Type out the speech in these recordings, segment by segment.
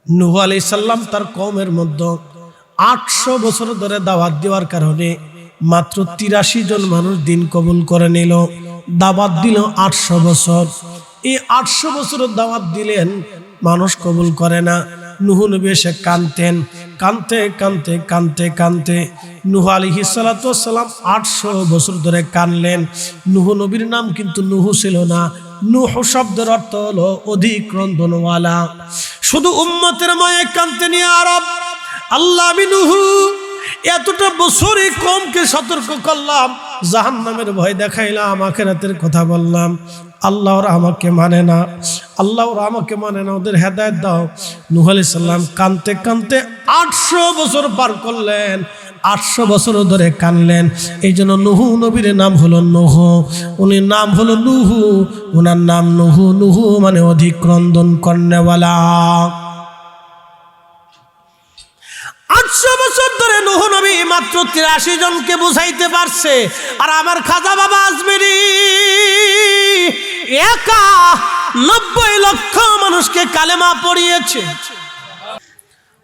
নূহ আলাইহিস সালাম তার কওমের মধ্যে 800 বছর ধরে দাওয়াত দেওয়ার কারণে মাত্র 83 জন মানুষ দিন কবুল করে নিল। দাওয়াত দিল 800 বছর। এই 800 বছর দাওয়াত দিলেন, মানুষ কবুল করে না। নূহ নবী এসে কানতে নূহ আলাইহিস সালাতু ওয়াস সালাম 800 বছর ধরে কানলেন। নূহ নবীর নাম কিন্তু নূহ ছিল না। নূহ শব্দের অর্থ হলো অধিক ক্রন্দনওয়ালা। শুধু উম্মতের মায়ে কানতে নিয়ে আরব আল্লাহ আমি নূহ এতটা বছরে কমকে সতর্ক করলাম, জাহান্নামের ভয় দেখাইলাম, আখিরাতের কথা বললাম। আল্লাহ ওরা আমাকে মানে না, ওদের হেদায়েত দাও। নূহ আলাইহিস সালাম কানতে 800 বছর পার করলেন, 800 বছর ধরে কানলেন। এই জন্য নূহ নবীর নাম হলো নূহ, উনি নাম হলো নূহ, ওনার নাম নূহ। নূহ মানে অধিক ক্রন্দন করনেওয়ালা। 800 বছর ধরে নূহ নবী মাত্র 83 জনকে বুঝাইতে পারছে। আর আমার খাজা বাবা আজমেরি একা 90 লক্ষ মানুষকে কালেমা পড়িয়েছে।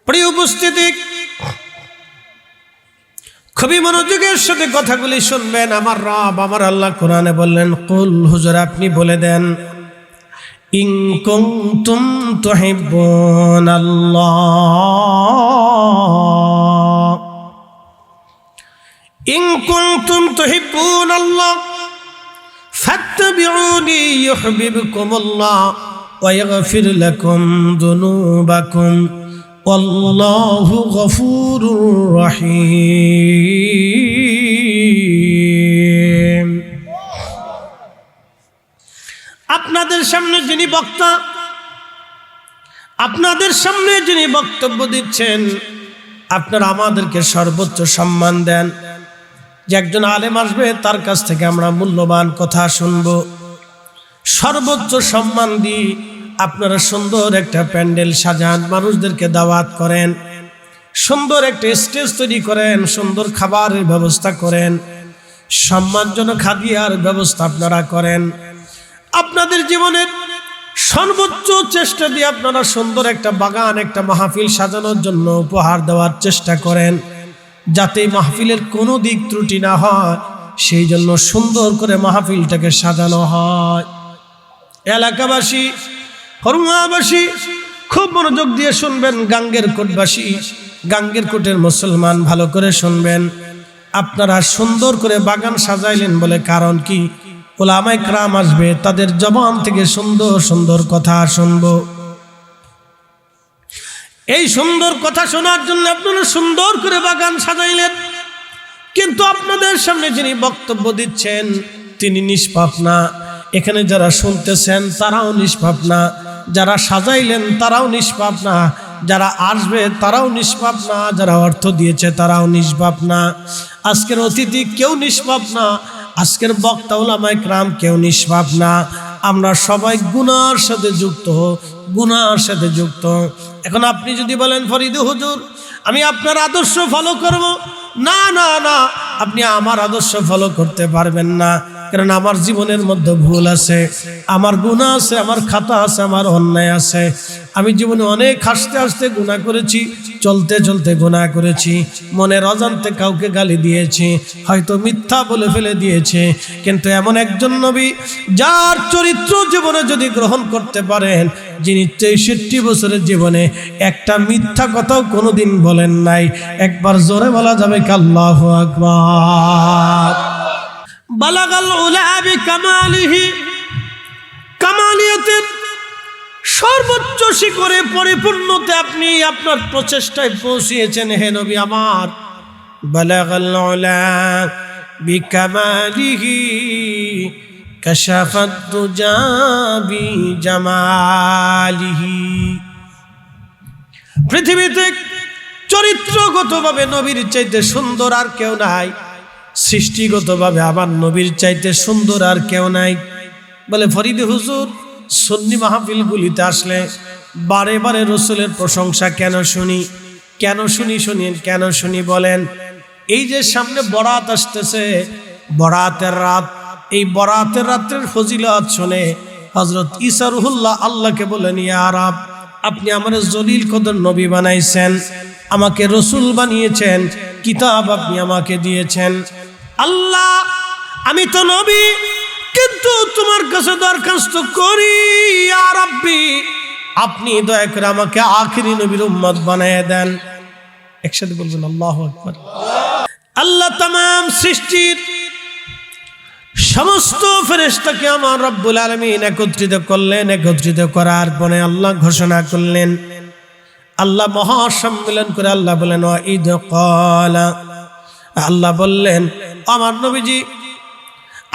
প্রিয় উপস্থিতি, খুবই মনোযোগের সাথে কথাগুলি শুনবেন। আমার রব আমার আল্লাহ কোরআনে বললেন, কুল হুজুর আপনি বলে দেন, ইন কুনতুম তুহিব্বুনাল্লাহ, ইন কুনতুম তুহিব্বুনাল্লাহ ফাত্তাবিউনি ইউহিব্বুকুমুল্লাহ ওয়া ইয়াগফির লাকুম যুনুবাকুম ওয়াল্লাহু গফুরুর রহিম। আপনাদের সামনে যিনি বক্তা, আপনাদের সামনে যিনি বক্তব্য দিচ্ছেন, আপনারা আমাদেরকে সর্বোচ্চ সম্মান দেন। যে একজন আলেম আসবে তার কাছ থেকে আমরা মূল্যবান কথা শুনব, সর্বোচ্চ সম্মান দিই। আপনারা সুন্দর একটা প্যান্ডেল সাজান, মানুষদেরকে দাওয়াত করেন, সুন্দর একটা স্টেজ তৈরি করেন, সুন্দর খাবারের ব্যবস্থা করেন, সম্মানজনক হাদিয়ার ব্যবস্থা আপনারা করেন। আপনাদের জীবনের সর্বোচ্চ চেষ্টা দিয়ে আপনারা সুন্দর একটা বাগান, একটা মাহফিল সাজানোর জন্য উপহার দেওয়ার চেষ্টা করেন, যাতে মাহফিলের কোনো দিক ত্রুটি না হয়, সেই জন্য সুন্দর করে মাহফিলটাকে সাজানো হয়। এলাকাবাসী, হরুয়াবাসী খুব মনোযোগ দিয়ে শুনবেন। গাঙ্গের কোটবাসী, গাঙ্গের কোটের মুসলমান ভালো করে শুনবেন। আপনারা সুন্দর করে বাগান সাজাইলেন বলে কারণ কি? উলামায়ে কেরাম আসবে, তাদের জবান থেকে সুন্দর সুন্দর কথা শুনবো। এই সুন্দর কথা শোনার জন্য আপনারা সুন্দর করে বাগান সাজাইলেন, কিন্তু আপনাদের সামনে যিনি বক্তব্য দিচ্ছেন তিনি নিষ্পাপ না। এখানে যারা শুনতেছেন তারাও নিষ্পাপ না, যারা সাজাইলেন তারাও নিষ্পাপ না, যারা আসবে তারাও নিষ্পাপ না, যারা অর্থ দিয়েছে তারাও নিষ্পাপ না। আজকের অতিথি কেউ নিষ্পাপ না, আজকের বক্তা উলামায়ে কেরাম কেউ নিষ্পাপ না। আমরা সবাই গুনার সাথে যুক্ত, গুনার সাথে যুক্ত। এখন আপনি যদি বলেন ফরিদ হুজুর আমি আপনার আদর্শ ফলো করব, না না না, আপনি আমার আদর্শ ফলো করতে পারবেন না। কারণ আমার জীবনের মধ্যে ভুল আছে, আমার গুনাহ আছে, আমার খাতা আছে, আমার অন্যায় আছে। আমি জীবনে অনেক হাসতে হাসতে গুনাহ করেছি, চলতে চলতে গুনাহ করেছি, মনের অজান্তে কাউকে গালি দিয়েছি, হয়তো মিথ্যা বলে ফেলে দিয়েছে। কিন্তু এমন একজন নবী যার চরিত্র জীবনে যদি গ্রহণ করতে পারেন, যিনি 63 বছরের জীবনে একটা মিথ্যা কথাও কোনোদিন বলেন নাই। একবার জোরে বলা যাবে কি আল্লাহু আকবার। বালাগাল উলা বিকামালিহি, কামালিয়াতের সর্বোচ্চ শিখরে পরিপূর্ণতে আপনি আপনার প্রচেষ্টায় পৌঁছিয়েছেন হে নবী আমার। বালাগাল উলা বিকামালিহি কাশাফাত দুজা বিজামালিহি। পৃথিবীতে চরিত্রগতভাবে নবীর চাইতে সুন্দর আর কেউ নাই, সৃষ্টিগতভাবে আমার নবীর চাইতে সুন্দর আর কেউ নাই। বলে ফরিদ হুজুর সুন্নি মাহফিলগুলিতে আসলে বারে বারে রাসূলের প্রশংসা কেন শুনি, কেন শুনি শুনিন কেন শুনি বলেন? এই যে সামনে বরাত আসতেছে, বরাতের রাত, এই বরাতের রাতের ফজিলত শুনে হযরত ঈসা রুহুল্লাহ আল্লাহকে বলেন ইয়া রাব আপনি আমার জলিল কদর নবী বানাইছেন, আমাকে রসুল বানিয়েছেন, কিতাব আপনি আমাকে দিয়েছেন। আল্লাহ আমি তো নবী, কিন্তু তোমার কাছে দরখাস্ত করি ইয়া রাব্বি, আপনি দয়া করে আমাকে আখিরি নবীর উম্মত বানায় দেন। একসাথে বলবেন আল্লাহু আকবার। আল্লাহ তামাম সৃষ্টির সমস্ত ফেরেশতাকে আমার রব্বুল আলামিন একত্রিত করলেন। একত্রিত করার পরে আল্লাহ ঘোষণা করলেন, আল্লাহ মহাসম্মেলন করে আল্লাহ বলেন ওয়াইদ ক্বালা, আল্লাহ বললেন আমার নবীজি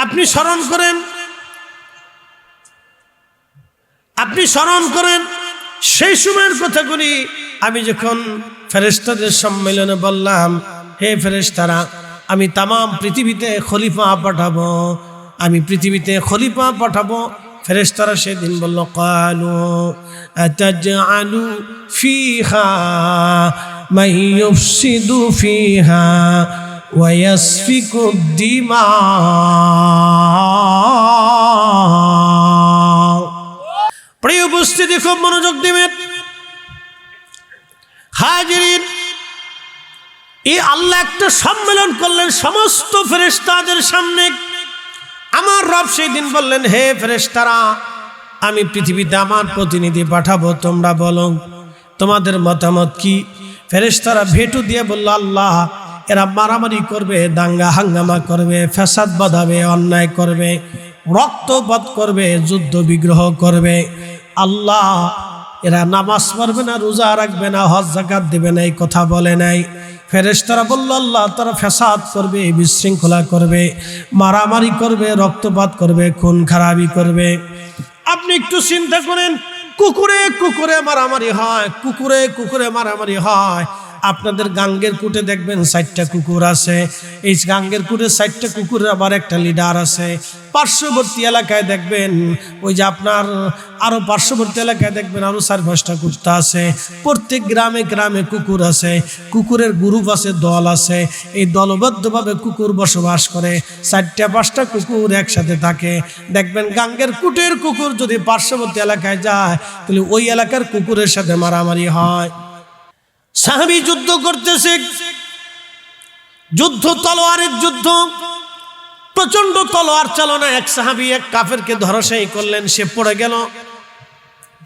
আপনি স্মরণ করেন, আপনি স্মরণ করেন সেই সময়ের কথাগুলি আমি যখন ফেরেশতাদের সম্মেলনে বললাম, হে ফেরেশতারা আমি তামাম পৃথিবীতে খলিফা পাঠাবো, আমি পৃথিবীতে খলিফা পাঠাবো। ফেরেশতারা সেদিন বলল ক্বালু আতাজআলু ফিহা মান ইউফসিদু ফিহা ওয়া ইয়াসফিকু দিমা। প্রিয় উপস্থিতি খুব মনোযোগ দিবেন। হাজিরিন, এই আল্লাহ একটা সম্মেলন করলেন সমস্ত ফেরেশতাদের সামনে। আমার রব সেই দিন বললেন, হে ফেরেশতারা আমি পৃথিবীতে আমার প্রতিনিধি পাঠাবো, তোমরা বলো তোমাদের মতামত কি। ফেরেশতারা ভেটু দিয়ে বলল, আল্লাহ এরা মারামারি করবে, দাঙ্গা হাঙ্গামা করবে, ফ্যাসাদ বাঁধাবে, অন্যায় করবে, রক্তপাত করবে, যুদ্ধ বিগ্রহ করবে। আল্লাহ এরা নামাজ পড়বে না, রোজা রাখবে না, হজ যাকাত দেবে না, এই কথা বলে নাই। ফেরেশতারা বলল, আল্লাহ তারা ফ্যাসাদ করবে, বিশৃঙ্খলা করবে, মারামারি করবে, রক্তপাত করবে, খুন খারাপি করবে। আপনি একটু চিন্তা করেন, কুকুরে কুকুরে মারামারি হয়, কুকুরে কুকুরে মারামারি হয়। আপনাদের গাঙ্গের কুটে দেখবেন 4টা কুকুর আছে, এই গাঙ্গের কুটে 4টা কুকুরের আবার একটা লিডার আছে। পার্শ্ববর্তী এলাকায় দেখবেন ওই যে আপনার আরো পার্শ্ববর্তী এলাকায় দেখবেন আরো 4-5টা কুত্তা আছে। প্রত্যেক গ্রামে গ্রামে কুকুর আছে, কুকুরের গ্রুপ আছে, দল আছে। এই দলবদ্ধভাবে কুকুর বসবাস করে, 4টা-5টা কুকুর একসাথে থাকে। দেখবেন গাঙ্গের কুটের কুকুর যদি পার্শ্ববর্তী এলাকায় যায় তাহলে ওই এলাকার কুকুরের সাথে মারামারি হয়। সাহাবী যুদ্ধ করতেছে, যুদ্ধ তলোয়ারের যুদ্ধ, প্রচন্ড তলোয়ার চালনা। এক সাহাবী এক কাফেরকে ধরাশায়ী করলেন, সে পড়ে গেল।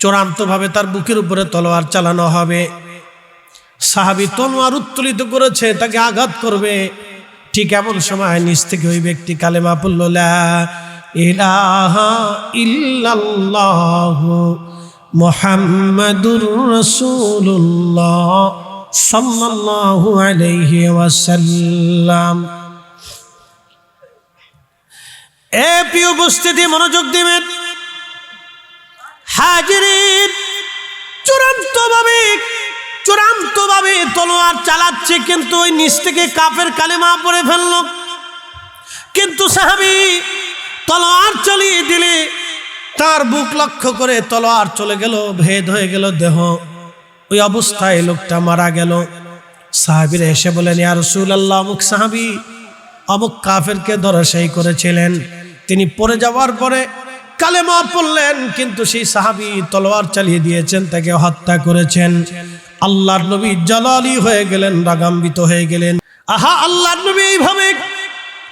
চূড়ান্ত ভাবে তার বুকের উপরে তলোয়ার চালানো হবে। সাহাবী তলোয়ার উত্তোলিত করেছে, তাকে আঘাত করবে। ঠিক এমন সময় নিচ থেকে ওই ব্যক্তি কালেমা পড়ল, লা ইলাহা ইল্লাল্লাহু মুহাম্মাদুর রাসূলুল্লাহ সাল্লাল্লাহু আলাইহি ওয়াসাল্লাম। এ প্রিয় উপস্থিতি মনোযোগ দিবেন। হাজিরিন, চূড়ান্তভাবে তলোয়ার চালাচ্ছে, কিন্তু ওই নিচ থেকে কাফের কালেমা পড়ে ফেলল। কিন্তু সাহাবী তলোয়ার চালিয়ে দিলে তার বুক লক্ষ্য করে তলোয়ার চলে গেল, ভেদ হয়ে গেল দেহ। ওই অবস্থায় লোকটা মারা গেল। সাহাবীরা এসে বলেন, ইয়া রাসূলুল্লাহ অমুক সাহাবী অমুক কাফেরকে ধরাশায়ী করেছিলেন, তিনি পড়ে যাওয়ার পরে কালেমা পড়লেন, কিন্তু সেই সাহাবী তলোয়ার চালিয়ে দিয়েছেন, তাকে হত্যা করেছেন। আল্লাহর নবী জালালি হয়ে গেলেন, রাগান্বিত হয়ে গেলেন। আহা, আল্লাহর নবী এইভাবে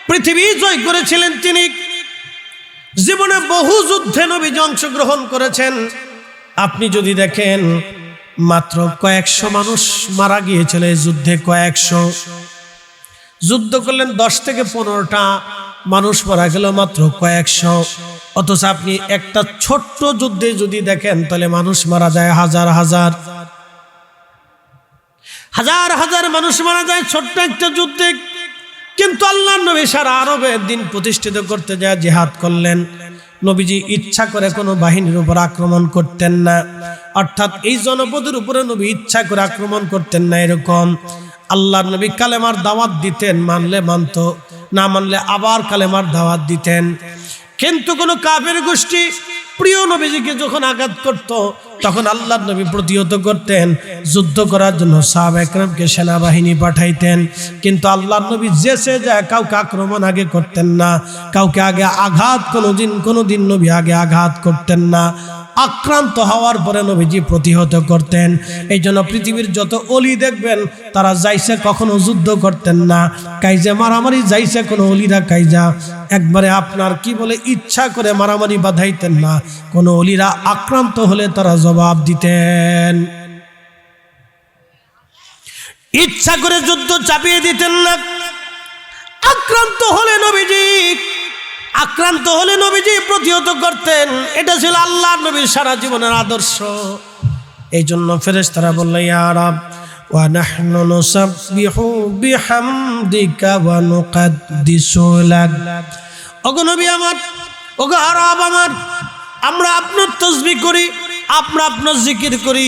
পৃথিবী জয় করেছিলেন। তিনি জীবনে বহু যুদ্ধে নবীজি অংশগ্রহণ করেছেন। আপনি যদি দেখেন মাত্র কয়েকশো মানুষ মারা গিয়েছিল এই যুদ্ধে, কয়েকশো। যুদ্ধ করলেন 10 থেকে 15টা, মানুষ মারা গেল মাত্র কয়েকশো। অথচ আপনি একটা ছোট্ট যুদ্ধে যদি দেখেন তাহলে মানুষ মারা যায় হাজার হাজার, হাজার হাজার মানুষ মারা যায় ছোট্ট একটা যুদ্ধে। কিন্তু আল্লাহর নবী সারা আরবে দিন প্রতিষ্ঠিত করতে যায় জিহাদ করলেন। নবীজি ইচ্ছা করে কোনো বাহিনীর উপর আক্রমণ করতেন না, অর্থাৎ এই জনপদের উপরে নবী ইচ্ছা করে আক্রমণ করতেন না। এরকম আল্লাহর নবী কালেমার দাওয়াত দিতেন, মানলে মানত, না মানলে আবার কালেমার দাওয়াত দিতেন। কিন্তু কোনো কাফের গোষ্ঠী প্রিয় নবীজিকে যখন আঘাত করত, তখন আল্লাহর নবী প্রতিহত করতেন, যুদ্ধ করার জন্য সাহাবা একরামকে সেনাবাহিনী পাঠাইতেন। কিন্তু আল্লাহর নবী যেসে যায় কাউকে আক্রমণ আগে করতেন না, কাউকে আগে আঘাত কোনোদিন নবী আগে আঘাত করতেন না। আক্রান্ত হওয়ার পরে নবীজি প্রতিহত করতেন। এই জন্য পৃথিবীর যত অলি দেখবেন তারা যাইছে কখনো যুদ্ধ করতেন না, কাইজা মারামারি যাইছে কোনো অলিরা কাইজা একবারে আপনার কি বলে ইচ্ছা করে মারামারি বাধাইতেন না। কোনো অলিরা আক্রান্ত হলে তারা জবাব দিতেন, ইচ্ছা করে যুদ্ধ চাপিয়ে দিতেন না। আক্রান্ত হলে নবীজি প্রতিহত করতেন। এটা ছিল আল্লাহর নবীর সারা জীবনের আদর্শ। এই জন্য ফেরেশতারা বলল, ইয়া রাব ওয়া নাহনু নুসাব্বিহু বিহামদিকা ওয়া নুকাদ্দিসু লাক। ওগো নবী আমার, ওগো রব আমার, আমরা আপনার তাসবিহ করি, আমরা আপনার জিকির করি,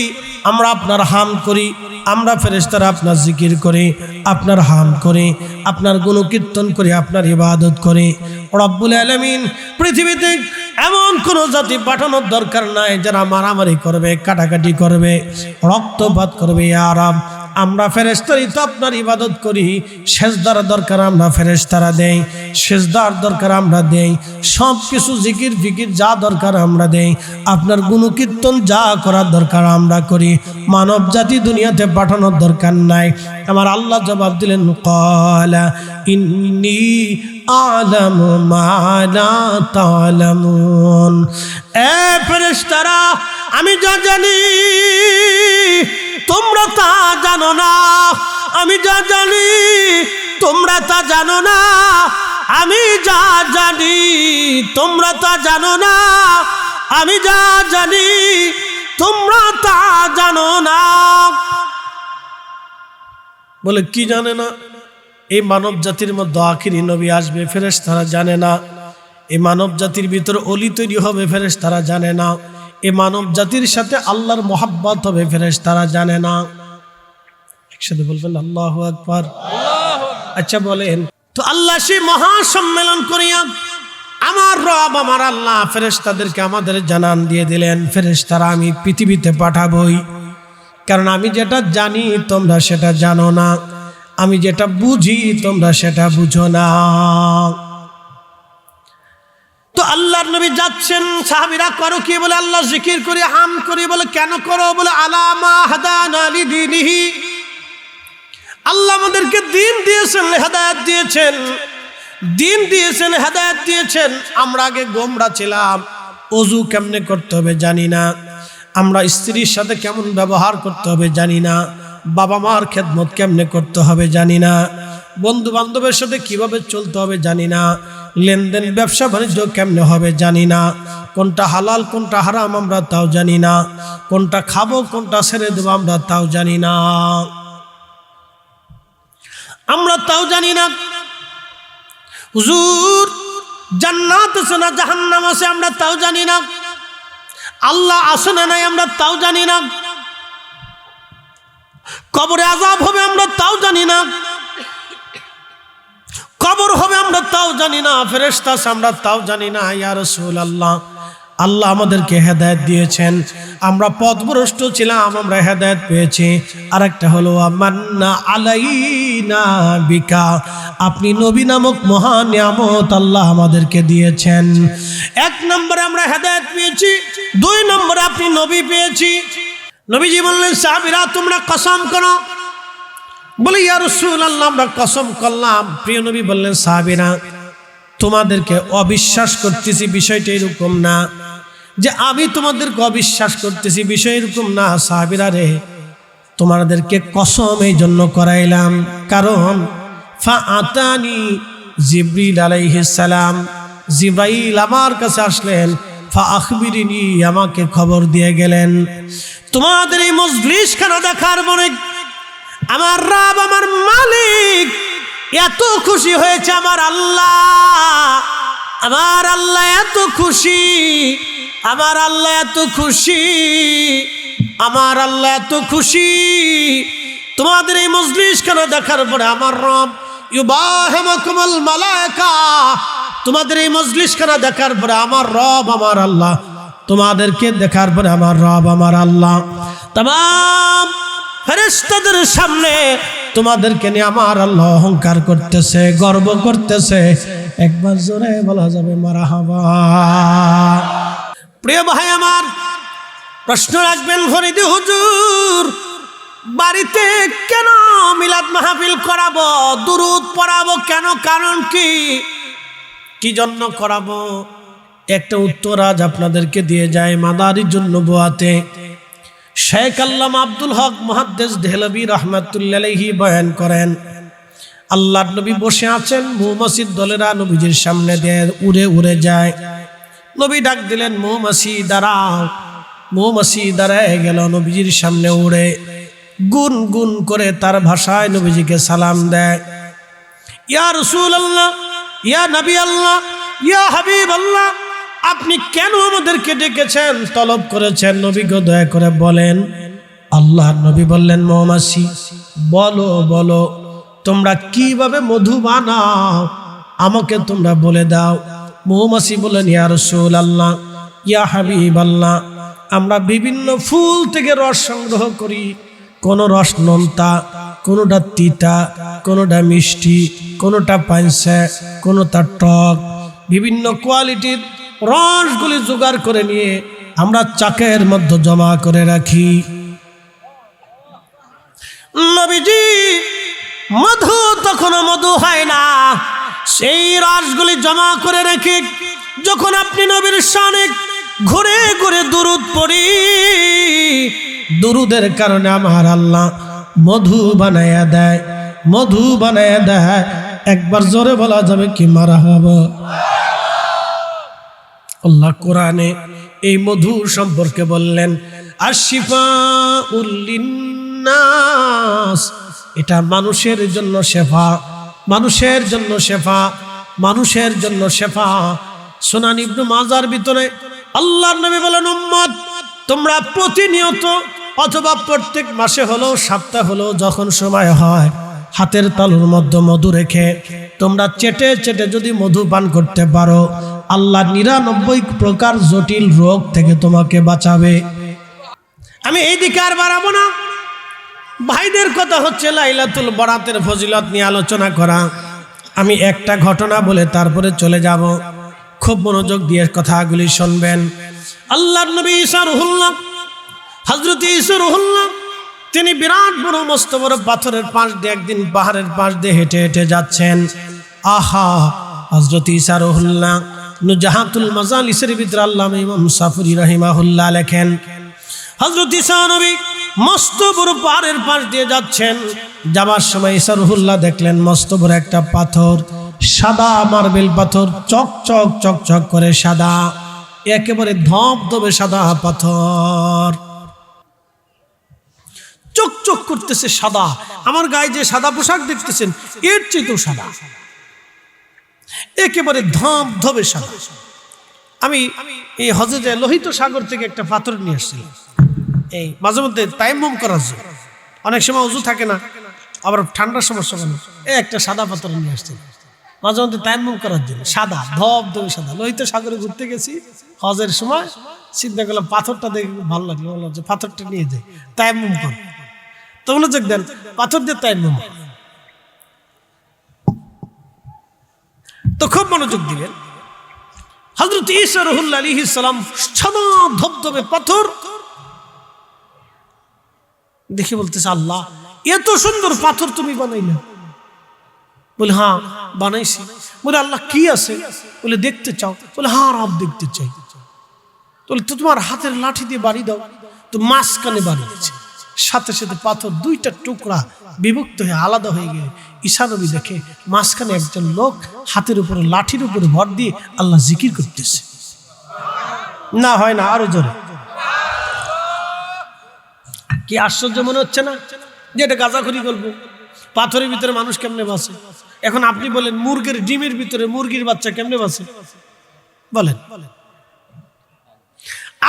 আমরা আপনার হাম করি। আমরা ফেরেশতারা আপনার জিকির করি, আপনার হাম করি, আপনার গুণকীর্তন করি, আপনার ইবাদত করি। রব্বুল আলামিন পৃথিবীতে এমন কোন জাতি পাঠানোর দরকার নাই যারা মারামারি করবে, কাটাকাটি করবে, রক্তপাত করবে। ইয়া রাব, আমরা ফেরেশতারই তো আপনার ইবাদত করি। সেজদার দরকার আমরা ফেরেশতারা দেই, সেজদার দরকার আমরা দেই, সব কিছু জিকির ফিকির যা দরকার আমরা দেই, আপনার গুণকীর্তন যা করার দরকার আমরা করি। মানব জাতি দুনিয়াতে পাঠানোর দরকার নাই। আমার আল্লাহ জবাব দিলেন, ক্বালা ইন্নী আ'লামু মা লা তা'লামুন। এ ফেরেশতারা, আমি যা জানি তোমরা তা জানো না, আমি যা জানি তোমরা তা জানো না, আমি যা জানি তোমরা তা জানো না, আমি যা জানি তোমরা তা জানো না। বলে কি জানে না? এই মানব জাতির মধ্যে আখিরি নবী আসবে, ফেরেশতারা জানে না। এই মানব জাতির ভিতর অলি তৈরি হবে, ফেরেশতারা জানে না। এই মানব জাতির সাথে আল্লাহর মোহাব্বত হবে, ফেরেশতারা জানে না। একসাথে বলবেন আল্লাহু আকবার। আচ্ছা বলেন তো, আল্লাহ সেই মহাসম্মেলন করিয়া আমার রব আমার আল্লাহ ফেরেশতাদেরকে আমাদের জানান দিয়ে দিলেন, ফেরেশতারা আমি পৃথিবীতে পাঠাবই, কারণ আমি যেটা জানি তোমরা সেটা জানো না, আমি যেটা বুঝি তোমরা সেটা বুঝো না। তো আল্লাহর নবী যাচ্ছেন, সাহাবীরা করো কি? বলে আল্লাহ জিকির করি, হাম করি। বলে কেন করো? বলে আলামা হাদানা লিদীনিহি, আল্লাহ আমাদেরকে দিন দিয়েছেন, হেদায়েত দিয়েছেন, দিন দিয়েছেন, হেদায়েত দিয়েছেন। আমরা আগে গোমরা ছিলাম, ওযু কেমনে করতে হবে জানি না, আমরা স্ত্রীর সাথে কেমন ব্যবহার করতে হবে জানি না, বাবা মার খেদমত কেমনে করতে হবে জানি না, বন্ধু বান্ধবের সাথে কিভাবে চলতে হবে জানি না, লেনদেন ব্যবসা বাণিজ্য কেমনে হবে জানি না, কোনটা হালাল কোনটা হারাম আমরা তাও জানি না, কোনটা খাবো কোনটা ছেড়ে দেবো আমরা তাও জানি না, আমরা তাও জানি না। হুজুর জান্নাত আছে না জাহান্নাম আছে আমরা তাও জানি না, আল্লাহ আছে না নাই আমরা তাও জানি না, কবরে আযাব হবে আমরা তাও জানি না, কবর হবে আমরা তাও জানি না, ফেরেশতা আছে আমরা তাও জানি না। ইয়া রাসূলুল্লাহ, আল্লাহ আমাদেরকে হেদায়েত দিয়েছেন, আমরা পথভ্রষ্ট ছিলাম, আমরা হেদায়েত পেয়েছি। আরেকটা হলো আমান্না আলাইনা বিকা, আপনি নবী নামক মহান নিয়ামত আল্লাহ আমাদেরকে দিয়েছেন। এক নম্বরে আমরা হেদায়েত পেয়েছি, দুই নম্বরে আপনি নবী পেয়েছি। নবীজি বললেন, সাহাবীরা তোমরা কসম করো। বলে ইয়া রাসূলুল্লাহ আমরা কসম করলাম। প্রিয় নবী বললেন, সাহাবীরা তোমাদেরকে অবিশ্বাস করতেছি বিষয়টা এরকম না যে আমি তোমাদেরকে অবিশ্বাস করতেছি, বিষয় এরকম না। সাহাবীরা রে, তোমাদেরকে কসম এই জন্য করাইলাম কারণ ফাআতানি জিবরিল আলাইহিস সালাম, জিবরাইল আমার কাছে আসলেন, ফাআখবিরিনি আমাকে খবর দিয়ে গেলেন তোমাদের এই মজলিসখানা দেখার পরে আমার রব আমার মালিক এত খুশি হয়েছে, আমার আল্লাহ এত খুশি, আমার আল্লাহ এত খুশি, আমার আল্লাহ এত খুশি। তোমাদের এই মজলিসখানা দেখার পরে আমার রব ইউবাহিমুকুমুল মালায়েকা, তোমাদের এই মজলিসখানা দেখার পরে আমার রব আমার আল্লাহ, তোমাদেরকে দেখার পরে আমার রব আমার আল্লাহ तमाम ফেরেশতাদের সামনে তোমাদেরকে নিয়ে আমার আল্লাহ অহংকার করতেছে, গর্ব করতেছে। একবার জোরে বলা যাবে মারহাবা। প্রিয় ভাই আমার, প্রশ্ন রাখবেন ফরিদি হুজুর, বাড়িতে কেন মিলাদ মাহফিল করাবো, দুরুদ পড়াবো কেন, কারণ কি, কি জন্য করাবো? একটা উত্তর আজ আপনাদেরকে দিয়ে যায়। মাদারিজুন নবুয়াতে শেখ আল্লামা আব্দুল হক মুহাদ্দিস দেহলভী রাহমাতুল্লাহি আলাইহি বয়ান করেন, আল্লাহর নবী বসে আছেন, মৌমাছির দলেরা নবীজির সামনে দিয়ে উড়ে উড়ে যায়। নবী ডাক দিলেন, মৌমাছি দাঁড়াও। মৌমাছি দাঁড়ায় গেল নবীজির সামনে উড়ে, গুন গুন করে তার ভাষায় নবীজিকে সালাম দেয়। ইয়া রাসূলুল্লাহ, ইয়া নবী আল্লাহ, ইয়া হাবিব আল্লাহ, আপনি কেন আমাদেরকে ডেকেছেন, তলব করেছেন? নবী গো দয়া করে বলেন। আল্লাহর নবী বললেন, মৌমাছি বলো বলো, তোমরা কিভাবে মধু বানাও আমাকে তোমরা বলে দাও। মৌমাছি বলেন, ইয়া রাসূলুল্লাহ, ইয়া হাবিব আল্লাহ, আমরা বিভিন্ন ফুল থেকে রস সংগ্রহ করি। কোন রস নোনতা, কোনটা তিতা, কোনটা মিষ্টি, কোনটা পানসে, কোনটা টক, বিভিন্ন কোয়ালিটির রসগুলি জোগাড় করে নিয়ে আমরা চাকের মধ্যে জমা করে রাখি। নবীজি মধু তখনও মধু হয় না, সেই রসগুলি জমা করে রেখে যখন আপনি নবীর শানে ঘুরে ঘুরে দুরুদ পড়ি, দুরুদের কারণে আমার আল্লাহ মধু বানায়া দেয়, মধু বানায়া দেয়। একবার জোরে বলা যাবে কি মারহাবা? আল্লাহ কোরআনে এই মধু সম্পর্কে বললেন, আশিফাউল লিন্নাস, এটা মানুষের জন্য শেফা, মানুষের জন্য শেফা, মানুষের জন্য শেফা। সুনান ইবনে মাজার ভিতরে আল্লাহর নবী বলেন, উম্মত তোমরা প্রতিনিয়ত অথবা প্রত্যেক মাসে হলো, সপ্তাহে হলো, যখন সময় হয়, হাতের তালুর মধ্যে মধু রেখে তোমরা চেটে চেটে যদি মধু পান করতে পারো, আল্লাহ 99 প্রকার জটিল রোগ থেকে তোমাকে বাঁচাবে। আমি এই দিকে আর বাড়াবো না। ভাইদের কথা হচ্ছে লাইলাতুল বরাতের ফজিলত নিয়ে আলোচনা করা। আমি একটা ঘটনা বলে তারপরে চলে যাব, খুব মনোযোগ দিয়ে কথাগুলি শুনবেন। আল্লাহর নবী ঈসা রুহুল্লাহ, হযরত ঈসা রুহুল্লাহ, তিনি বিরাট বড় মস্ত বড় পাথরের পাশ দিয়ে একদিন পাহাড়ের পাশ দিয়ে হেঁটে হেঁটে যাচ্ছেন। আহা, হযরত ঈসা রুহুল্লাহ নুজাহাতুল মাজালিসের ভিতরে আল্লামা ইমাম সাফুরি রাহিমাহুল্লাহ লেখেন, হযরত ঈসা নবী মস্ত বড় পাহাড়ের পাশ দিয়ে যাচ্ছেন। যাবার সময় ঈসা রুহুল্লাহ দেখলেন মস্ত বড় একটা পাথর, সাদা মার্বেল পাথর, চকচক চকচক করে সাদা, একেবারে ধবধবে সাদা পাথর, চকচক করতেছে সাদা। আমার গায়ে যে সাদা পোশাক দেখতেছেন এর চেয়েও সাদা, একেবারে ধবধবে সাদা। আমি এই হজে যায় লোহিত সাগর থেকে একটা পাথর নিয়ে আসছিলাম, এই মাঝে মধ্যে তায়াম্মুম করার জন্য। অনেক সময় উযু থাকে না, আবার ঠান্ডার সমস্যা কেন, এই একটা সাদা পাথর নিয়ে আসছিলাম মাঝে মধ্যে তায়াম্মুম করার জন্য। সাদা ধবধবে সাদা। লোহিত সাগরে ঘুরতে গেছি হজের সময়, চিন্তা করলাম পাথরটা দেখে ভালো লাগলো, বললাম যে পাথরটা নিয়ে যাই, তায়াম্মুম কর। তো মনোযোগ দেন, পাথর দিয়ে তায়াম্মুম, তো খুব মনোযোগ দিবেন। হযরত ঈসা রুহুল্লাহ আলাইহিস সালাম সাদা ধবধবে পাথর দেখে বলতেছে, আল্লাহ এত সুন্দর পাথর তুমি বানাইলে? বলে হ্যাঁ বানাইছি। বলে আল্লাহ কি আছে? বলে দেখতে চাও? বলে হ্যাঁ রব দেখতে চাই। বলে তো তোমার হাতের লাঠি দিয়ে বাড়ি দাও। তো মাঝখানে বাড়ি দিয়েছে, সাথে সাথে পাথর দুইটা টুকরা বিভক্ত হয়ে আলাদা হয়ে গেলে ঈসা নবী দেখে মাঝখানে একজন লোক হাতের উপরে লাঠির উপরে ভর দিয়ে আল্লাহ জিকির করতেছে। না হয় না, আরো জোরে। কি আশ্চর্য মনে হচ্ছে না যে এটা গাঁজাখুরি গল্প? পাথরের ভিতরে মানুষ কেমনে বাঁচে? এখন আপনি বলেন মুরগির ডিমের ভিতরে মুরগির বাচ্চা কেমনে বাঁচে? বলেন।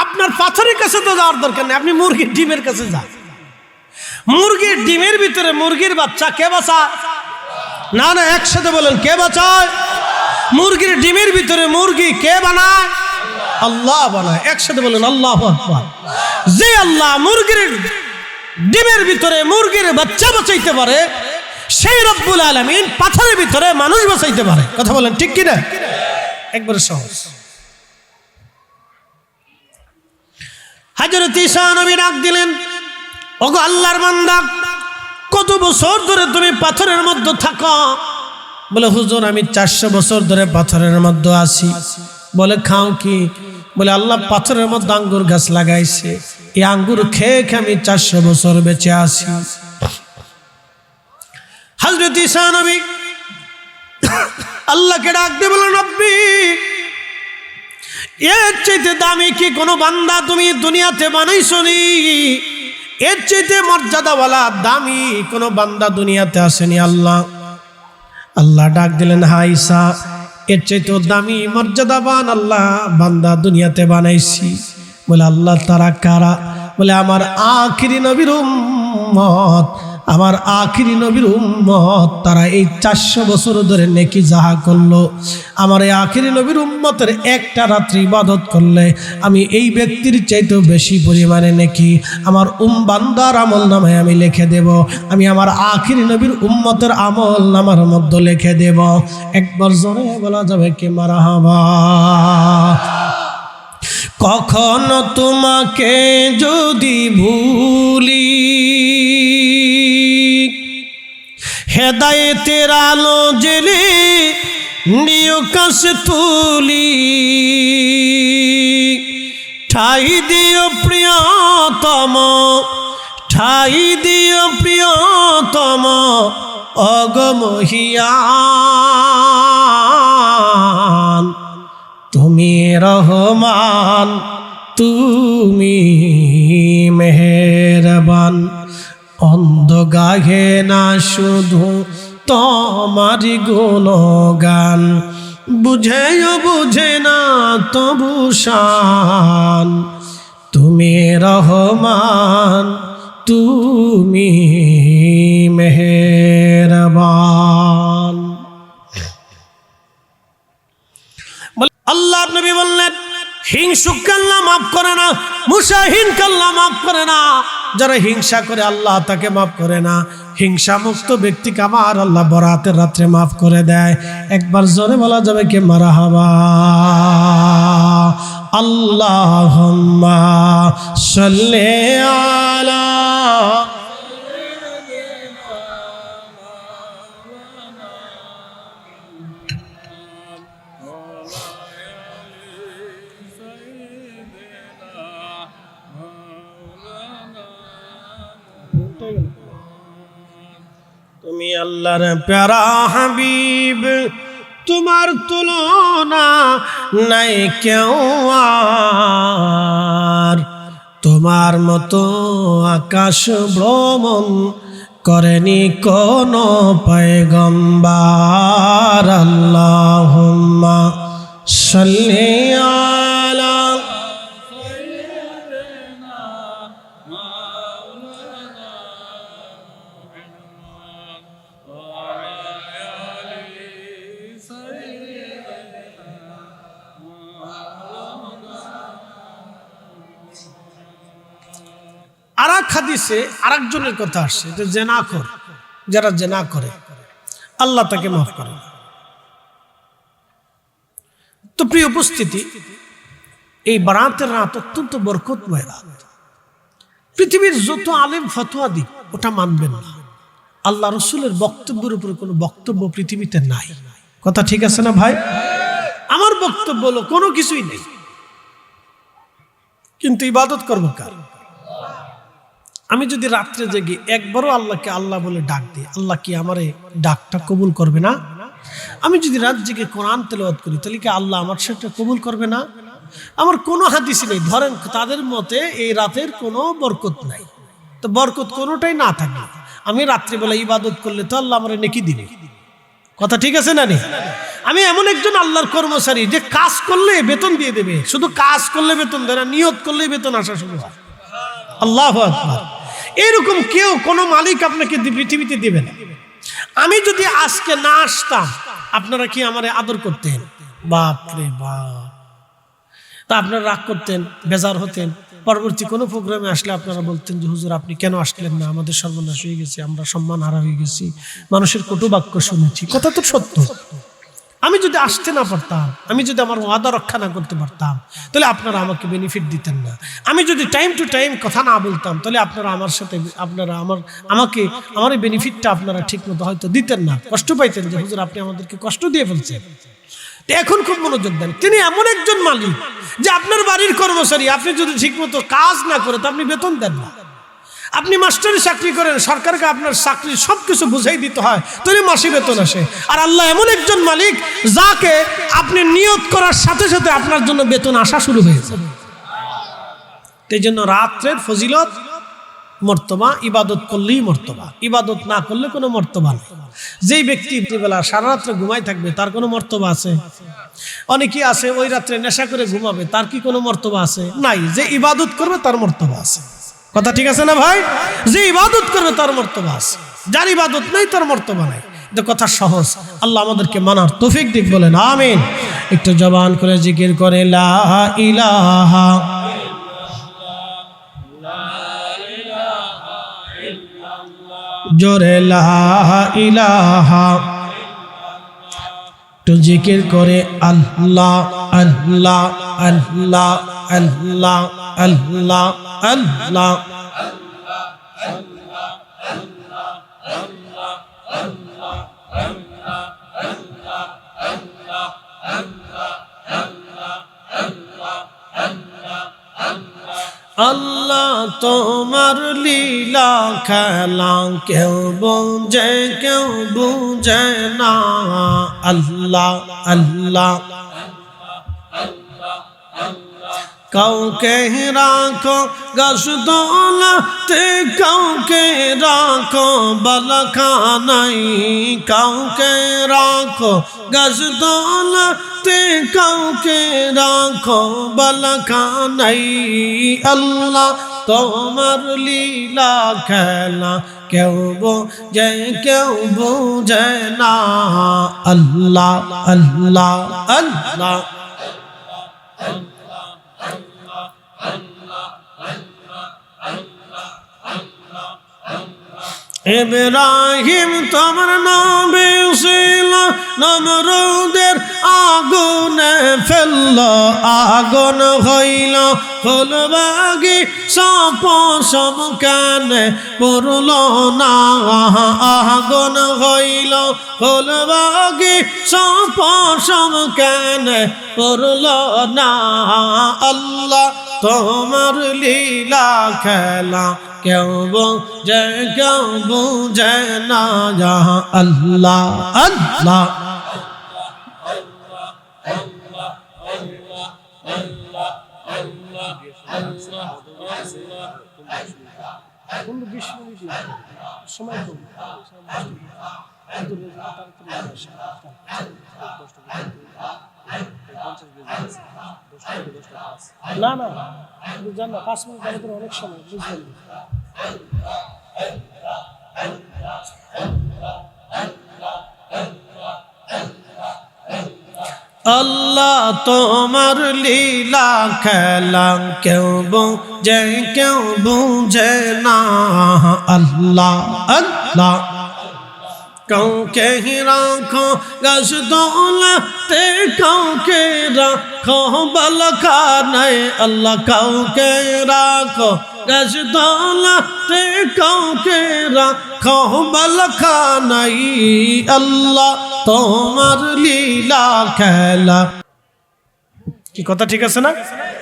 আপনার পাথরের কাছে তো যাওয়ার দরকার নেই, আপনি মুরগির ডিমের কাছে যান। মুরগির ডিমের ভিতরে মুরগির বাচ্চা কে বাঁচায়? না না, একসাথে বলেন, কে বাঁচায়? মুরগির ডিমের ভিতরে মুরগি কে বানায়? আল্লাহ বানায়। একসাথে বলেন আল্লাহু আকবার। যে আল্লাহ মুরগির ডিমের ভিতরে মুরগির বাচ্চা বাঁচাইতে পারে, সেই রব্বুল আলামিন পাথরের ভিতরে মানুষ বাঁচাইতে পারে। কথা বলেন ঠিক কিনা? একবারে সহজ। হযরত ঈসা নবী ডাক দিলেন, ওগো আল্লাহর বান্দা, কত বছর ধরে তুমি পাথরের মধ্যে থাকো? বলে হুজুর আমি 400 বছর ধরে পাথরের মধ্যে আছি। বলে খাও কি? বলে আল্লাহ পাথরের মধ্যে আঙ্গুর গাছ লাগাইছে, এই আঙ্গুর খেয়ে খেয়ে আমি 400 বছর বেঁচে আছি। হযরত ঈসা নবী আল্লাহকে ডাক দিয়ে বলেন, রব্বি, এর চাইতে দামি কি কোনো বান্দা তুমি দুনিয়াতে বানাইছো নি? এর চাইতে মর্যাদাওয়ালা দামি কোনো বান্দা দুনিয়াতে আসেনি আল্লাহ। আল্লাহ ডাক দিলেন, হ্যাঁ ঈসা, এর চাইতে দামি মর্যাদাবান আল্লাহ বান্দা দুনিয়াতে বানাইছি। বলে আল্লাহ তারা কারা? বলে আমার আখিরি নবীর উম্মত, আমার আখিরি নবীর উম্মত। তারা এই 400 বছর ধরে নেকি যাহা করলো, আমার এই আখিরি নবীর উম্মতের একটা রাত্রি ইবাদত করলে আমি এই ব্যক্তির চাইতেও বেশি পরিমাণে নেকি আমার বান্দার আমল নামায় আমি লিখে দেব। আমি আমার আখিরি নবীর উম্মতের আমল নামার মধ্যে লিখে দেব। একবার জোরে বলা যাবে কি মারহাবা? কখনো তোমাকে যদি ভুলি, হেদায়েতের আলো জেলে নিয় কাছে তুলি, ঠাই দিও প্রিয়তম, ঠাই দিও প্রিয়তম অগমহিয়ান। তুমি রহমান, তুমি মেহেরবান, অন্ধ গাহে না শুধু তোমারি গুণগান, বুঝেও বুঝে না তবু শান। তুমি রহমান, তুমি মেহেরবান। আল্লাহর নবী বললেন, হিংসুককে আল্লাহ মাফ করে না, মুসাহিনকে আল্লাহ মাফ করে না। যারা হিংসা করে আল্লাহ তাকে মাফ করে না। হিংসা মুক্ত ব্যক্তিকে আমার আল্লাহ বরাতের রাত্রে মাফ করে দেয়। একবার জোরে বলা যাবে কি মারহাবা? আল্লাহুম্মা সাল্লি আলা তুমি আল্লাহর প্যারা হাবিব, তোমার তুলনা নাই কেউ আর। তোমার মতো আকাশ ভ্রমণ করেনি কোন পয়গম্বর। আল্লাহুম্মা সাল্লি আলা আরেক হাদিসে আরেকজনের কথা আসছে যে জেনাখোর, যারা জেনা করে আল্লাহ তাকে মাফ করে। তো প্রিয় উপস্থিতি, এই বারাতের রাত অত্যন্ত বরকতময় রাত। পৃথিবীর যত আলেম ফতোয়া দিক ওটা মানবেন না। আল্লাহ রসুলের বক্তব্যের উপরে কোনো বক্তব্য পৃথিবীতে নাই। কথা ঠিক আছে না ভাই? আমার বক্তব্য হলো কোনো কিছুই নেই, কিন্তু ইবাদত করবো কার? আমি যদি রাত্রে জেগে একবারও আল্লাহকে আল্লাহ বলে ডাক দিই, আল্লাহ কি আমার এই ডাকটা কবুল করবে না? আমি যদি রাত জেগে কোরআন তেলাওয়াত করি, তাহলে কি আল্লাহ আমার সেটা কবুল করবে না? আমার কোনো হাদিস নেই। ধরেন তাদের মতে এই রাতের কোনো বরকত নাই, তো বরকত কোনোটাই না থাকলে আমি রাত্রিবেলা ইবাদত করলে তো আল্লাহ আমার নেকি দিবে। কথা ঠিক আছে না? আমি এমন একজন আল্লাহর কর্মচারী যে কাজ করলে বেতন দিয়ে দেবে, শুধু কাজ করলে বেতন দেয় না, নিয়ত করলে বেতন আসা শুরু হয়। আল্লাহু আকবার। এরকম কেউ কোনো মালিক আপনাকে পৃথিবীতে দিবে না। আমি যদি আজকে না আসতাম, আপনারা কি আমারে আদর করতেন? বাপ রে বাপ। তা আপনারা রাগ করতেন, বেজার হতেন। পরবর্তী কোনো প্রোগ্রামে আসলে আপনারা বলতেন যে হুজুর আপনি কেন আসলেন না, আমাদের সর্বনাশ হয়ে গেছে, আমরা সম্মান হারা হয়ে গেছি, মানুষের কটু বাক্য শুনেছি। কথা তো সত্য। আমি যদি আসতে না পারতাম, আমি যদি আমার ওয়াদা রক্ষা না করতে পারতাম, তাহলে আপনারা আমাকে বেনিফিট দিতেন না। আমি যদি টাইম টু টাইম কথা না বলতাম, তাহলে আপনারা আমার সাথে আমার এই বেনিফিটটা আপনারা ঠিক মতো হয়তো দিতেন না, কষ্ট পাইতেন যে হুজুর আপনি আমাদেরকে কষ্ট দিয়ে ফেলছেন। এখন খুব মনোযোগ দেন, তিনি এমন একজন মালিক যে আপনার বাড়ির কর্মচারী, আপনি যদি ঠিক মতো কাজ না করে তো আপনি বেতন দেন না। আপনি মাস্টারি চাকরি করেন, সরকারকে আপনার চাকরি সবকিছু বুঝাই দিতে হয়, তাহলে মাসে বেতন আসে। আর আল্লাহ এমন একজন মালিক যাকে আপনি নিয়ত করার সাথে সাথে আপনার জন্য বেতন আসা শুরু হয়েছে। এই জন্য রাত্রের ফজিলত মর্তবা, ইবাদত করলেই মর্তবা, ইবাদত না করলে কোনো মর্তবা নেই। যেই ব্যক্তি বেলা সারা রাত্রে ঘুমাই থাকবে তার কোনো মর্তবা আছে? অনেকেই আছে ওই রাত্রে নেশা করে ঘুমাবে, তার কি কোনো মর্তবা আছে? নাই। যে ইবাদত করবে তার মর্তবা আছে। কথা ঠিক আছে না ভাই? যে ইবাদত করবে তার মর্তবা আছে, যার ইবাদত নাই তার মর্তবা নাই। এটা কথা সহজ। আল্লাহ আমাদেরকে মানার তৌফিক দিক, বলেন আমিন। একটু জবান করে জিকির করে লা ইলাহা জোরে লা ইলাহা, একটু জিকির করে আল্লাহ আল্লাহ আল্লাহ আল্লাহ আল্লাহ আল্লাহ। আল্লাহ তোমার লীলা খেলা কেউ বুঝে না। আল্লাহ আল্লাহ। কাউকে রাখো গাছতলাতে, কাউকে রাখো বালাখানায়, কাউকে রাখো গাছতলাতে, কাউকে রাখো বালাখানায়। আল্লাহ তোমার লীলা খেলা কেউ বুঝে না। আল্লাহ আল্লাহ আল্লাহ। ইব্রাহিম তোমার নবী ছিল, নমরুদের আগুনে ফেলল, আগুন হইল ফুলবাগি সপসম কানে পড়ল না। আগুন হইল ফুলবাগি সপসম কানে পড়ল না। আল্লাহ তোমার লীলা খেলা কেউ বুঝে না। আল্লাহ আল্লাহ। না না বুঝলেন না, 5 মিনিট আমাদের অনেক সময়, বুঝলেন। আল্লাহ তোমার লীলা খেলা কেউ বুঝে না। আল্লাহ আল্লাহ। কাউকে রাখো গাছতলাতে, কাউকে রাখো বালাখানায়। আল্লাহ কাউকে রাখো গাছতলাতে, কাউকে রাখো বালাখানায়। আল্লাহ তোমার লীলা খেলা। কি কথা ঠিক আছে না?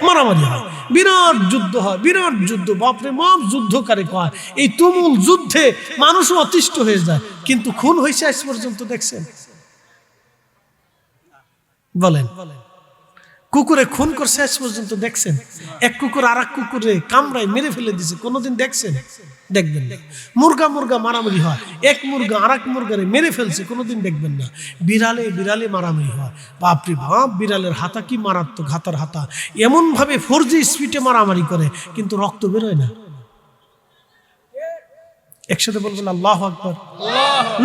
মারামারি হয়, বিরাট যুদ্ধ হয়, বিরাট যুদ্ধ, বাপরে বাপ যুদ্ধকারী কয়। এই তুমুল যুদ্ধে মানুষও অতিষ্ঠ হয়ে যায়, কিন্তু খুন হয়েছে আজ পর্যন্ত দেখছেন? বলেন, কুকুরে খুন করছে আজ পর্যন্ত দেখছেন? এক কুকুর আর এক কুকুরে কামড়ায় মেরে ফেলে দিছে, কোনোদিন দেখছেন? দেখবেন না। মুরগা মারামারি হয়, এক মুরগা আর এক মুরগারে মেরে ফেলছে, কোনোদিন দেখবেন না। বিড়ালে মারামারি হয়, বাপরে বাপ, বিড়ালের হাতা কি মারাত্মক, হাতার হাতা এমন ভাবে 4G স্পিডে মারামারি করে, কিন্তু রক্ত বেরোয় না। একসাথে বলবেন আল্লাহু আকবার।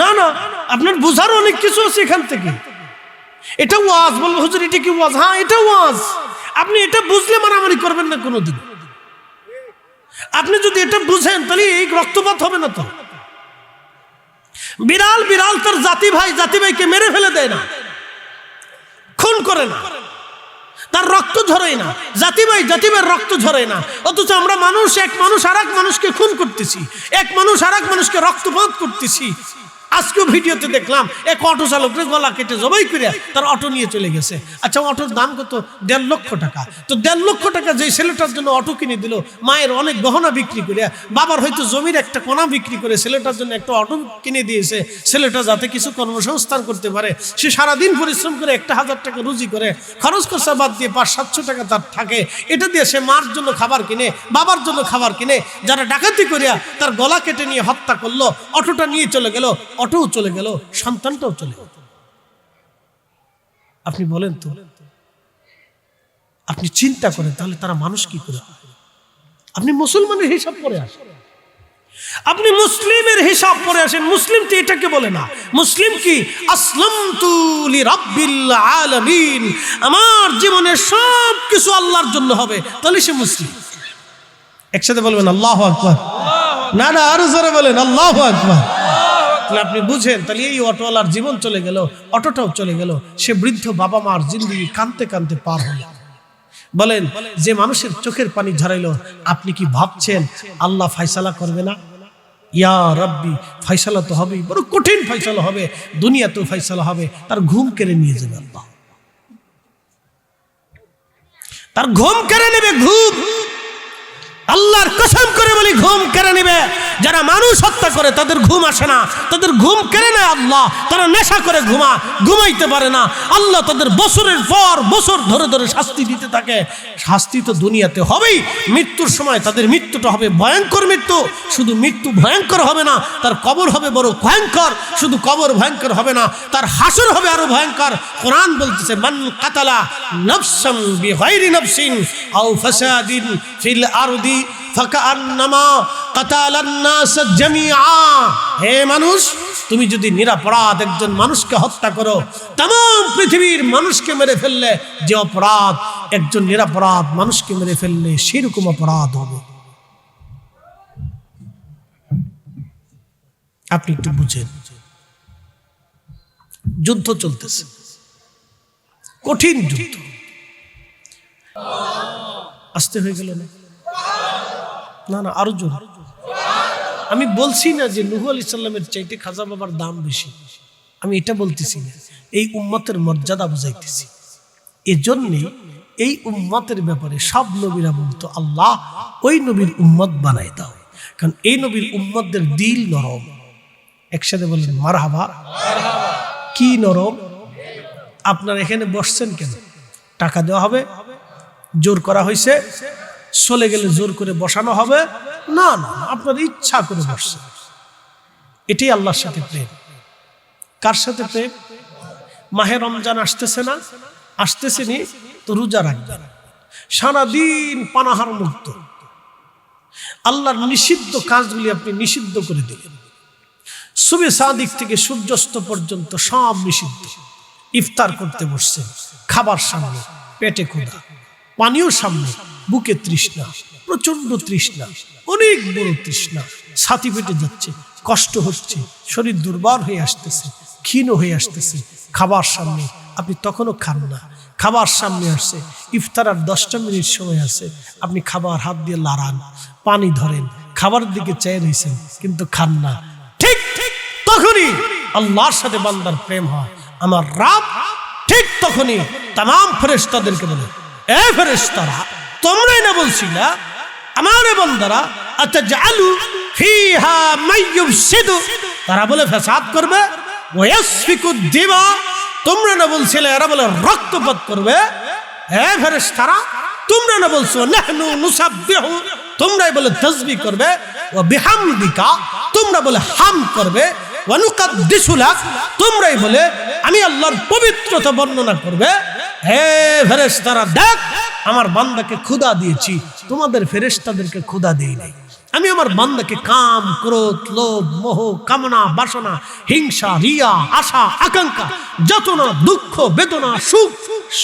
না না, আপনার বোঝার অনেক কিছু আছে এখান থেকে। এটা ওয়াজ, বলবো হুজুর এটা কি ওয়াজ? হ্যাঁ এটা ওয়াজ। আপনি এটা বুঝলে মারামারি করবেন না কোনোদিন। আপনি যদি এটা বুঝেন তাহলে এই রক্তপাত হবে না। তো বিড়াল তার জাতি ভাইকে মেরে ফেলে দেয় না। খুন করে না, তার রক্ত ঝরে না, জাতি ভাই রক্ত ঝরে না, অথচ আমরা মানুষ, এক মানুষ আর এক মানুষকে খুন করতেছি, এক মানুষ আর এক মানুষকে রক্তপাত করতেছি। আজকেও ভিডিওতে দেখলাম এক অটো চালকের গলা কেটে জবাই করে তার অটো নিয়ে চলে গেছে। আচ্ছা, অটোর দাম কত? 1.5 লক্ষ টাকা। তো 1.5 লক্ষ টাকা যে ছেলেটার জন্য অটো কিনে দিল, মায়ের অনেক গহনা বিক্রি করে, বাবার হয়তো জমির একটা কোনা বিক্রি করে ছেলেটার জন্য একটা অটো কিনে দিয়েছে, ছেলেটা যাতে কিছু কর্মসংস্থান করতে পারে। সে সারাদিন পরিশ্রম করে 1,000 টাকা রুজি করে, খরচ খরচা বাদ দিয়ে 500-700 টাকা তার থাকে। এটা দিয়ে সে মার জন্য খাবার কিনে, বাবার জন্য খাবার কিনে। যারা ডাকাতি করিয়া তার গলা কেটে নিয়ে হত্যা করলো, অটোটা নিয়ে চলে গেল, অটোও চলে গেল, সন্তানটাও চলে গেল। আপনি বলেন তো, আপনি চিন্তা করেন তাহলে তারা মানুষ কি করে? আপনি মুসলমানের হিসাব করে আসেন, আপনি মুসলিমের হিসাব করে আসেন। মুসলিম তো এটাকে বলে না। মুসলিম কি? আসলামতু লিরাব্বিল আলামিন, আমার জীবনের সব কিছু আল্লাহর জন্য হবে, তাহলে সে মুসলিম। একসাথে বলবেন আল্লাহু আকবার। না না, আরো জোরে বলেন আল্লাহু আকবার। তাহলে আপনি বুঝেন, তাহলে এই অটোওয়ালার জীবন চলে গেল, অটোটাও চলে গেল, সে বৃদ্ধ বাবা মার জিন্দেগি কাঁদতে কাঁদতে পার হল। বলেন, যে মানুষের চোখের পানি ঝরাইলো, আপনি কি ভাবছেন আল্লাহ ফায়সালা করবে না? ইয়া রাব্বি, ফায়সালা তো হবেই, বড় কঠিন ফায়সালা হবে, দুনিয়াতেও ফায়সালা হবে। তার ঘুম কেড়ে নিয়ে যাবে আল্লাহ, তার ঘুম কেড়ে নেবে। ঘুম, আল্লাহর কসম করে বলি, ঘুম কেড়ে নেবে। যারা মানুষ হত্যা করে তাদের ঘুম আসে না, তাদের ঘুম কেড়ে নেয় আল্লাহ। তারা নেশা করে ঘুমাইতে পারে না। আল্লাহ তাদের বছরের পর বছর ধরে ধরে শাস্তি দিতে থাকে। শাস্তি তো দুনিয়াতে হবেই, মৃত্যুর সময় তাদের মৃত্যুটা হবে ভয়ঙ্কর মৃত্যু। শুধু মৃত্যু ভয়ঙ্কর হবে না, তার কবর হবে বড় ভয়ঙ্কর। শুধু কবর ভয়ঙ্কর হবে না, তার হাসর হবে আরো ভয়ঙ্কর। কোরআন বলতেছে, মান কাতালা নাফসান বিগাইরি নাফসিন আও ফাসাদিন ফিল আরদি ফাকান্নামা কাতালান নাস জামিআ। হে মানুষ, তুমি যদি নিরপরাধ একজন মানুষকে হত্যা করো, तमाम পৃথিবীর মানুষকে মেরে ফেললে যে অপরাধ একজন নিরপরাধ মানুষকে মেরে ফেললে সেরকম অপরাধ হবে। আপনি একটু বুঝেন, যুদ্ধ চলতেছে, কঠিন যুদ্ধ। আসতে হয়ে গেল না? না, আরো জোর। আমি বলছি না যে নূহ আলাইহিস সালামের চাইতে খাজা বাবার দাম বেশি, আমি এটা বলতেছি না। এই উম্মতের মর্যাদা বুঝাইতেছি। এজন্যই এই উম্মতের ব্যাপারে সব নবীরা বলতো, আল্লাহ ওই নবীর উম্মত বানাই দাও, কারণ এই নবীর উম্মতদের দিল নরম। একসাথে বলেন মারহাবা। কি নরম? আপনার এখানে বসছেন কেন? টাকা দেওয়া হবে? জোর করা হয়েছে? চলে গেলে জোর করে বসানো হবে? না না, আপনার ইচ্ছা করে বসছে। এটাই আল্লাহর সাথে প্রেম। কার সাথে প্রেম? মাহে রমজান আসতেছে না? আসতেছে নি তো রোজা রাখবেন, সারাদিন পানাহার মুক্ত। আল্লাহর নিষিদ্ধ কাজগুলি আপনি নিষিদ্ধ করে দিলেন। সুবে সাদিক থেকে সূর্যাস্ত পর্যন্ত সব নিষিদ্ধ। ইফতার করতে বসছেন, খাবার সামনে, পেটে ক্ষুধা, পানিও সামনে, বুকে তৃষ্ণা, প্রচন্ড তৃষ্ণা, অনেক বড় তৃষ্ণা, ছাতি পেটে যাচ্ছে, কষ্ট হচ্ছে, শরীর দুর্বল হয়ে আসতেছে, ক্ষীণ হয়ে আসতেছে। খাবার সামনে, আপনি তখনও খান না। খাবার সামনে আসছে, ইফতার আর 10টা মিনিট সময় আছে, আপনি খাবার হাত দিয়ে লাড়ান, পানি ধরেন, খাবারের দিকে চেয়ে রয়েছেন কিন্তু খান না। ঠিক ঠিক তখনই আল্লাহর সাথে বান্দার প্রেম হয়। আমার রাব ঠিক তখনই তামাম ফেরেশতাদেরকে বলে, এ ফেরেশতারা, তোমরাই না বলছিলা আমার বান্দারা আতাজালু ফিহা মাইয়ুফসিদু, তারা বলে ফাসাদ করবে, ওয়াসফিকু দিমা, তোমরা না বলছিলে এরা বলে রক্তপাত করবে। হে ফেরেশতারা, তোমরা না বলছো নাহনু নুসাব্বিহু, তোমরাই বলে তাসবিহ করবে, ওয়া বিহামদিকা, তোমরা বলে হাম করবে, ওয়া নুকাদ্দিসু লাক, তোমরাই বলে আমি আল্লাহর পবিত্রতা বর্ণনা করবে। হে ফেরেশতারা, দেখ আমার বান্দাকে ক্ষুধা দিয়েছি, তোমাদের ফেরেশতাদেরকে ক্ষুধা দেই নাই। আমি আমার বান্দাকে কাম, ক্রোধ, লোভ, মোহ, কামনা, বাসনা, হিংসা, রিয়া, আশা, আকাঙ্ক্ষা, যাতনা, দুঃখ, বেদনা, সুখ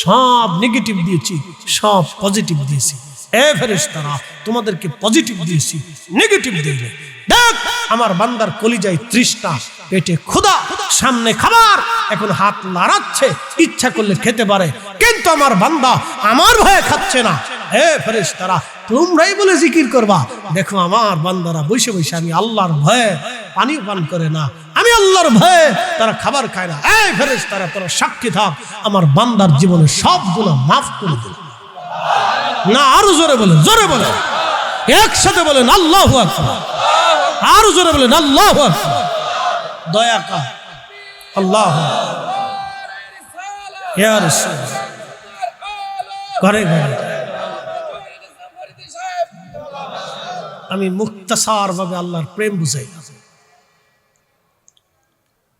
সব নেগেটিভ দিয়েছি, সব পজিটিভ দিয়েছি। এ ফেরেশতারা, তোমাদেরকে পজিটিভ দিয়েছি, নেগেটিভ দিইনি। দেখ আমার বান্দার কলিজায় তৃষ্ণা, পেটে ক্ষুধা, সামনে খাবার, এখন হাত নাড়াচ্ছে, ইচ্ছা করলে খেতে পারে, কিন্তু আমার বান্দা আমার ভয়ে খাচ্ছে না। হে ফেরেশতারা, তোমরাই বলে জিকির করবা, দেখো আমার বান্দারা বসে বসে আমি আল্লাহর ভয়ে পানি পান করে না, আমি আল্লাহর ভয়ে তারা খাবার খায় না। এই ফেরেশতারা, তোরা সাক্ষী থাক, আমার বান্দার জীবনে সব গুনাহ মাফ করে দেব। না, আরো জোরে বলেন, জোরে বলেন, একসাথে বলেন আল্লাহু আকবার, আরো জোরে বলেন আল্লাহু আকবার। দয়া কা আল্লাহ ইয়া রাসূল, ঘরে ঘরে আমি মুক্তাসার ভাবে আল্লাহর প্রেম বুঝাই।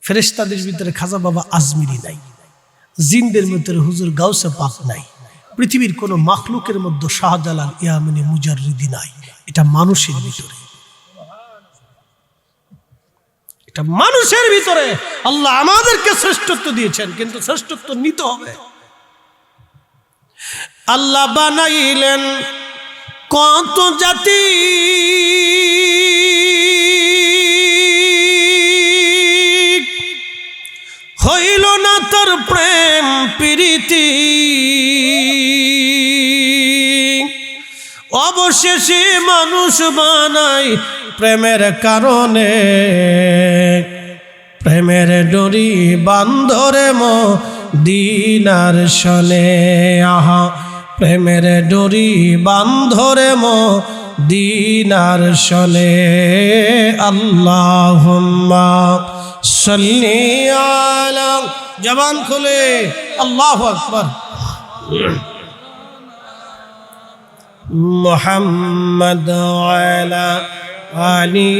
ফেরেশতাদের ভিতরে খাজা বাবা আজমিরি নাই, জিনদের ভিতরে হুজুর গাউসে পাক নাই, পৃথিবীর কোন মাখলুকের মধ্যে শাহজালাল ইয়ামিনী মুজাররিদি নাই। এটা মানুষের ভিতরে, এটা মানুষের ভিতরে আল্লাহ আমাদেরকে শ্রেষ্ঠত্ব দিয়েছেন, কিন্তু শ্রেষ্ঠত্ব নিতে হবে। আল্লাহ বানাইলেন কত জাতি, হইল না তার প্রেম প্রীতি, অবশেষে মানুষ বানাই প্রেমের কারণে, প্রেমের ডরি বান্ধরে মদিনার শনে। আহা, প্রেমের ডরি বান্ধরে মদিনার শনে। আল্লাহুম্মা সাল্লি আলা, জবান খুলে আল্লাহু আকবার। মুহাম্মদ আলা আলি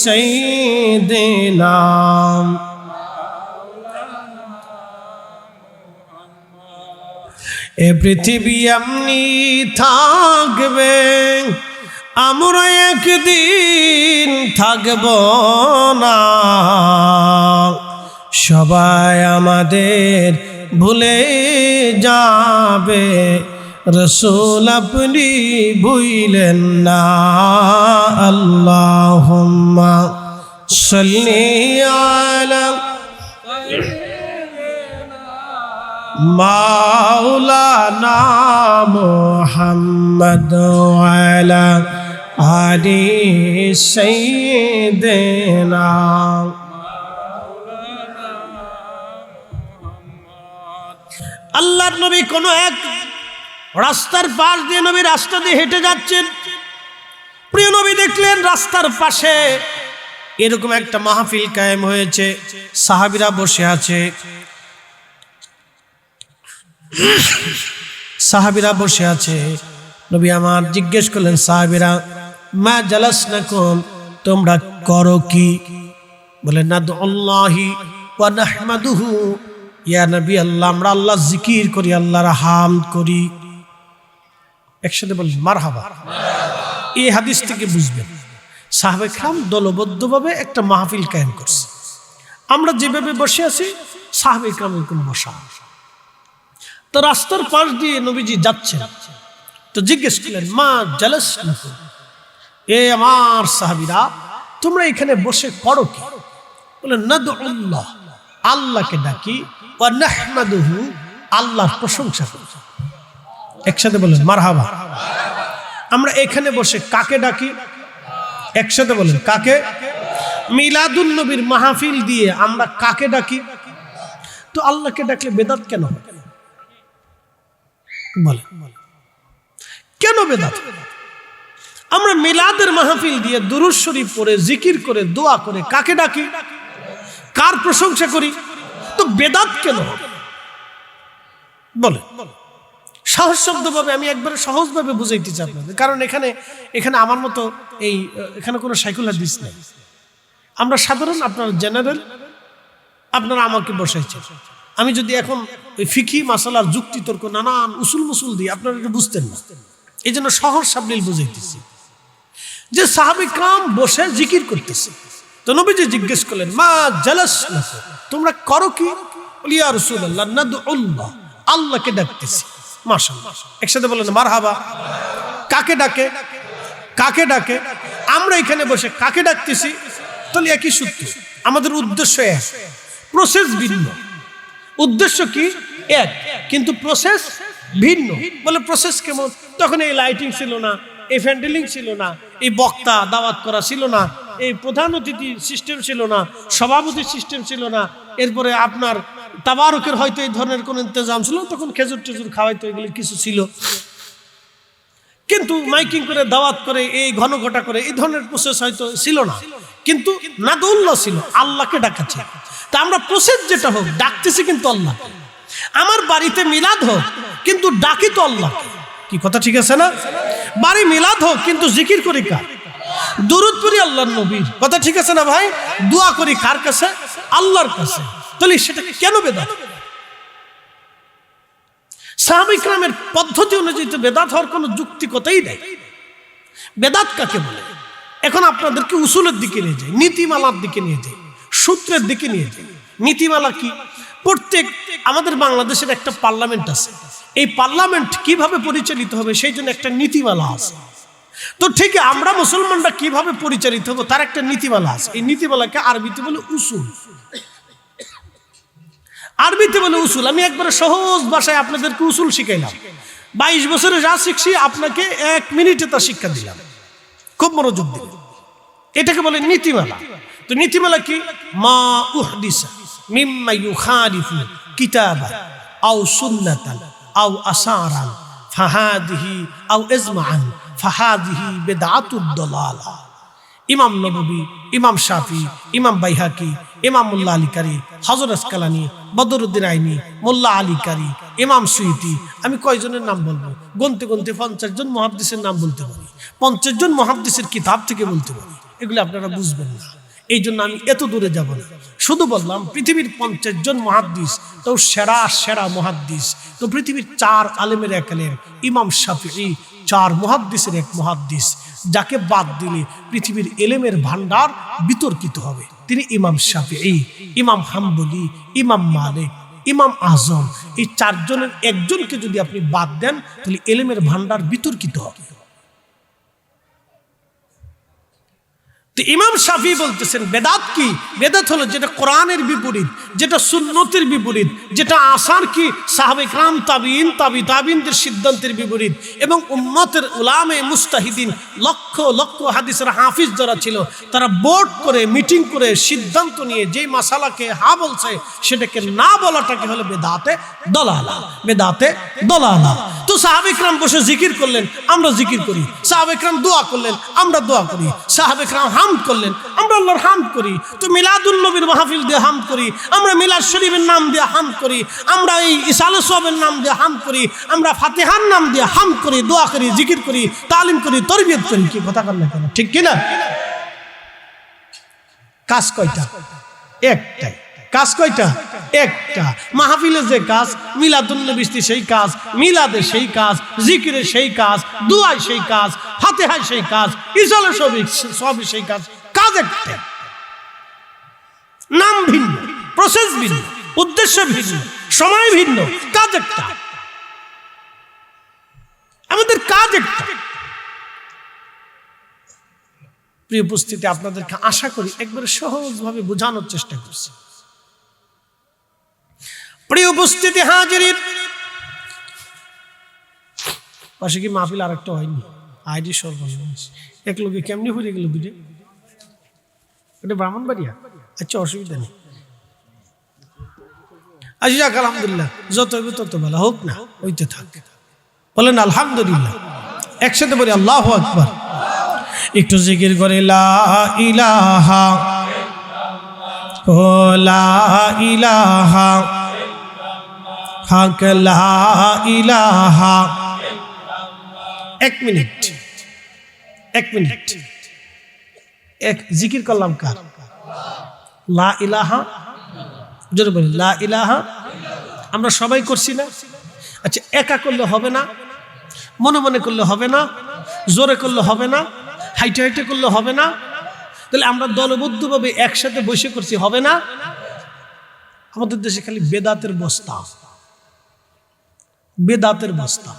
সাইয়্যিদিনা। এ পৃথিবী এমনি থাকবে, আমরা একদিন থাকব না, সবাই আমাদের ভুলে যাবে, রসূল আপনি ভুইলেন না। আল্লাহুম্মা সাল্লি আলা মাওলানা মুহাম্মদ আলা আলি সাইয়্যিদিনা। আল্লাহর নবী কোন এক রাস্তার পাশ দিয়ে, নবী রাস্তা দিয়ে হেঁটে যাচ্ছেন। প্রিয় নবী দেখলেন রাস্তার পাশে এরকম একটা মাহফিল কায়েম হয়েছে, সাহাবীরা বসে আছে, সাহাবীরা বসে আছে। নবী আমার জিজ্ঞেস করলেন, সাহাবীরা মা জালাসনাকুম, তোমরা করো কি? বলে নাদউল্লাহি ওয়া নাহমাদুহু, ইয়া নবী আল্লাহ, আমরা আল্লাহ জিকির করি, আল্লাহর হামদ করি। একসাথে বলি মারহাবা। এই হাদিস থেকে বুঝবেন সাহাবায়ে কেরাম দলবদ্ধভাবে একটা মাহফিল কায়েম করছে। আমরা যেভাবে বসে আছি সাহাবায়ে কেরাম এরকম বসা। তো রাস্তার পাশ দিয়ে নবীজি যাচ্ছেন, তো জিজ্ঞেস করলেন মা জালাসনাকুম, এ আমার সাহাবীরা তোমরা এখানে বসে করো কি? বলে নাদউল্লাহ, আল্লাহকে ডাকি, ওয়া নাহমাদুহু, আল্লাহর প্রশংসা করি। একসাথে বলেন মারহাবা। আমরা এখানে বসে কাকে ডাকি? একসাথে বলেন কাকে? মিলাদুন নবীর মাহফিল দিয়ে আমরা কাকে ডাকি? তো আল্লাহকে ডাকলে বেদাত কেন হয়? বলে কেন বেদাত? আমরা মিলাদের মাহফিল দিয়ে দুরূদ শরীফ পড়ে জিকির করে দোয়া করে কাকে ডাকি? কার প্রশংসা করি? তো বেদাত কেন হবে? বলে সহজভাবে আমি একবারে সহজভাবে বুঝাইতে চাই আপনাদের, কারণ এখানে আমার মতো এখানে কোনো সাইকুল হাদিস নেই। আমরা সাধারণ, আপনারা জেনারেল, আপনারা আমাকে বসাইছেন। আমি যদি এখন ওই ফিকি মাসালার যুক্তি তর্ক নানান উসুল মুসুল দিয়ে আপনারা এটা বুঝতেন না, এই জন্য সহজ সাবলীল বুঝাইতেছি যে সাহাবায়ে কেরাম বসে জিকির করতেছে। তো নবীজি জিজ্ঞেস করলেন মা জালাসনাকুম, তোমরা করো কি? বলি ইয়া রাসূলুল্লাহ নাদউল্লাহ, আল্লাহকে ডাকতেছি। মাশাআল্লাহ, একসাথে বলেন মারহাবা। কাকে ডাকে? কাকে ডাকে? আমরা এখানে বসে কাকে ডাকতেছি? তাহলে একই সূত্র, আমাদের উদ্দেশ্য এক, প্রসেস ভিন্ন। উদ্দেশ্য কি এক, কিন্তু প্রসেস ভিন্ন। বলে প্রসেস কেমন? তখন এই লাইটিং ছিল না, এই ফ্যান্ডেলিং ছিল না, এই বক্তা দাওয়াত করা ছিল না, এই প্রধান অতিথি সিস্টেম ছিল না, সভাপতি সিস্টেম ছিল না, এরপরে আপনার তাবারকের হয়তো এই ধরনের কোন ইন্তজাম ছিল, তখন খেজুর টেজুর খাওয়াইতো, এগুলি কিছু ছিল। কিন্তু মাইকিং করে দাওয়াত করে এই ঘন ঘটা করে এই ধরনের প্রসেস হয়তো ছিল না, কিন্তু নাদুল্লাহ ছিল, আল্লাহকে ডাকাচ্ছে। তা আমরা প্রসেস যেটা হোক ডাকতেছি কিন্তু আল্লাহ। আমার বাড়িতে মিলাদ হোক কিন্তু ডাকি তো আল্লাহ। কি কথা ঠিক আছে না? বাড়ি মিলাদ হোক কিন্তু জিকির করি কার? দুরূদ পড়ি আল্লাহর নবীর। কথা ঠিক আছে না ভাই? দোয়া করি কার কাছে? আল্লাহর কাছে। তাহলে সেটা কেন বেদাত? সাহাবা ইকরামের পদ্ধতি অনুযায়ী তো বেদাত হওয়ার কোনো যুক্তিকতাই নেই। বেদাত কাকে বলে? এখন আপনাদেরকে উসুলের দিকে নিয়ে যাই, নীতিমালার দিকে নিয়ে যাই, সূত্রের দিকে নিয়ে যাই। নীতিমালা কি? প্রত্যেক আমাদের বাংলাদেশের একটা পার্লামেন্ট আছে, এই পার্লামেন্ট কিভাবে পরিচালিত হবে সেই জন্য একটা নীতিমালা আছে। তো ঠিক আমরা মুসলমানরা কিভাবে পরিচালিত হবো তার একটা নীতিমালা আছে। এই নীতিমালাকে আরবিতে বলে উসুল। আরবিতে বলে উসুল। আমি একবারে সহজ ভাষায় আপনাদেরকে উসুল শিখাইলাম। 22 বছরে যা শিখছি আপনাকে 1 মিনিটে তা শিক্ষা দিলাম। খুব মনোযোগ দিন। এটাকে বলে নীতিমালা। তো নীতিমালা কি? মা উহদিসা মিম্মা ইউখালিফু কিতাবান আও সুন্নাতান আও আসারান ফাহাদিহি আও ইজমাআন ফাহাদিহি বিদআতুদ দালালা। ইমাম নববী, ইমাম শাফি, ইমাম বাইহাকি, ইমাম মোল্লা আলী কারি, হযরত আসকালানী, বদরুদ্দিন আইনি, মোল্লা আলী কারি, ইমাম সুয়ুতি। আমি কয়জনের নাম বলবো? গুনতে গুনতে 50 জন মুহাদ্দিসের নাম বলতে পারি, 50 জন মুহাদ্দিসের কিতাব থেকে বলতে পারি। এগুলো আপনারা বুঝবেন না, এই জন্য আমি এত দূরে যাব না। শুধু বললাম পৃথিবীর 50 জন মুহাদ্দিস, তো সেরা সেরা মুহাদ্দিস তো পৃথিবীর 4 আলেমের এক আলেম। ইমাম শাফিঈ 4 মুহাদ্দিসের এক মুহাদ্দিস, যাকে বাদ দিলে পৃথিবীর এলেমের ভান্ডার বিতর্কিত হবে। তিনি ইমাম শাফিঈ, ইমাম হাম্বলি, ইমাম মালিক, ইমাম আজম। এই 4 জনের একজনকে যদি আপনি বাদ দেন তাহলে এলেমের ভান্ডার বিতর্কিত হবে। ইমাম শাফি বলতেছেন বেদাত কি? বেদাত হলো যেটা কোরআনের বিপরীত, যেটা সুন্নতের বিপরীত, যেটা আসার কি সাহাবে کرام তাবিঈন, তাবি তাবিঈনদের সিদ্ধান্তের বিপরীত, এবং উম্মতের উলামে মুস্তাহিদিন লক্ষ লক্ষ হাদিসের হাফিজ যারা ছিল তারা বোর্ড করে মিটিং করে সিদ্ধান্ত নিয়ে যেই মাসালাকে হা বলছে সেটাকে না বলাটাকে হলো বেদাতে দলালা। বেদাতে দলালা। তো সাহাবে کرام বসে জিকির করলেন, আমরা জিকির করি। সাহাবে کرام দোয়া করলেন, আমরা দোয়া করি। সাহাবে کرام হামদ করলেন, আমরা আল্লাহর হামদ করি। তো মিলাদুন নবীর মাহফিল দিয়ে হামদ করি, আমরা মিলাদ শরীফের নাম দিয়ে হামদ করি, আমরা এই ইসালে সওয়াবের নাম দিয়ে হামদ করি, আমরা ফাতিহার নাম দিয়ে হামদ করি, দোয়া করি, জিকির করি, তালিম করি, তরবিয়ত করি। কি কথা বলেন কেন? ঠিক কি না? কাজ কয়টা? একটাই। কাজ কয়টা? একটা। মাহফিলে যে কাজ, মিলাদুন নবীতে সেই কাজ, মিলাদে সেই কাজ, জিকিরে সেই কাজ, দুআয় সেই কাজ, ফাতিহায় সেই কাজ, ইসালে সবই সেই কাজ। কাজ একটা, নাম ভিন্ন, প্রসেস ভিন্ন, উদ্দেশ্য ভিন্ন, সময় ভিন্ন, কাজ একটা। আমাদের কাজ একটা। প্রিয় উপস্থিতি, আপনাদেরকে আশা করি একবারে সহজভাবে বোঝানোর চেষ্টা করছি। প্রিয় উপস্থিতি হাজিরিন, পাশে কি মাহফিল আর একটা হয়নি? আইডি সর্বনাশ, এক লোকে কেমনি হয়ে গেল দুটো? এটা ব্রাহ্মণবাড়িয়া? আচ্ছা, অসুবিধা নেই। আচ্ছা যাক, আলহামদুলিল্লাহ, যত হইবে তত ভালো, হোক না, হইতে থাক। বলেন আলহামদুলিল্লাহ। একসাথে বলি আল্লাহু আকবার। একটু জিকির করে লা ইলাহা লা ইলাহা হক লা ইলাহা। 1 মিনিট, 1 মিনিট। এক জিকির করলাম কার? লা ইলাহা। জোরে বলি লা ইলাহা। আমরা সবাই করছি না? আচ্ছা, একা করলে হবে না, মনে মনে করলে হবে না, জোরে করলে হবে না, হাইটে হাইটে করলে হবে না, তাহলে আমরা দলবদ্ধভাবে একসাথে বসে করছি, হবে না? আমাদের দেশে খালি বেদাতের বস্তা, বেদাতের বস্তা,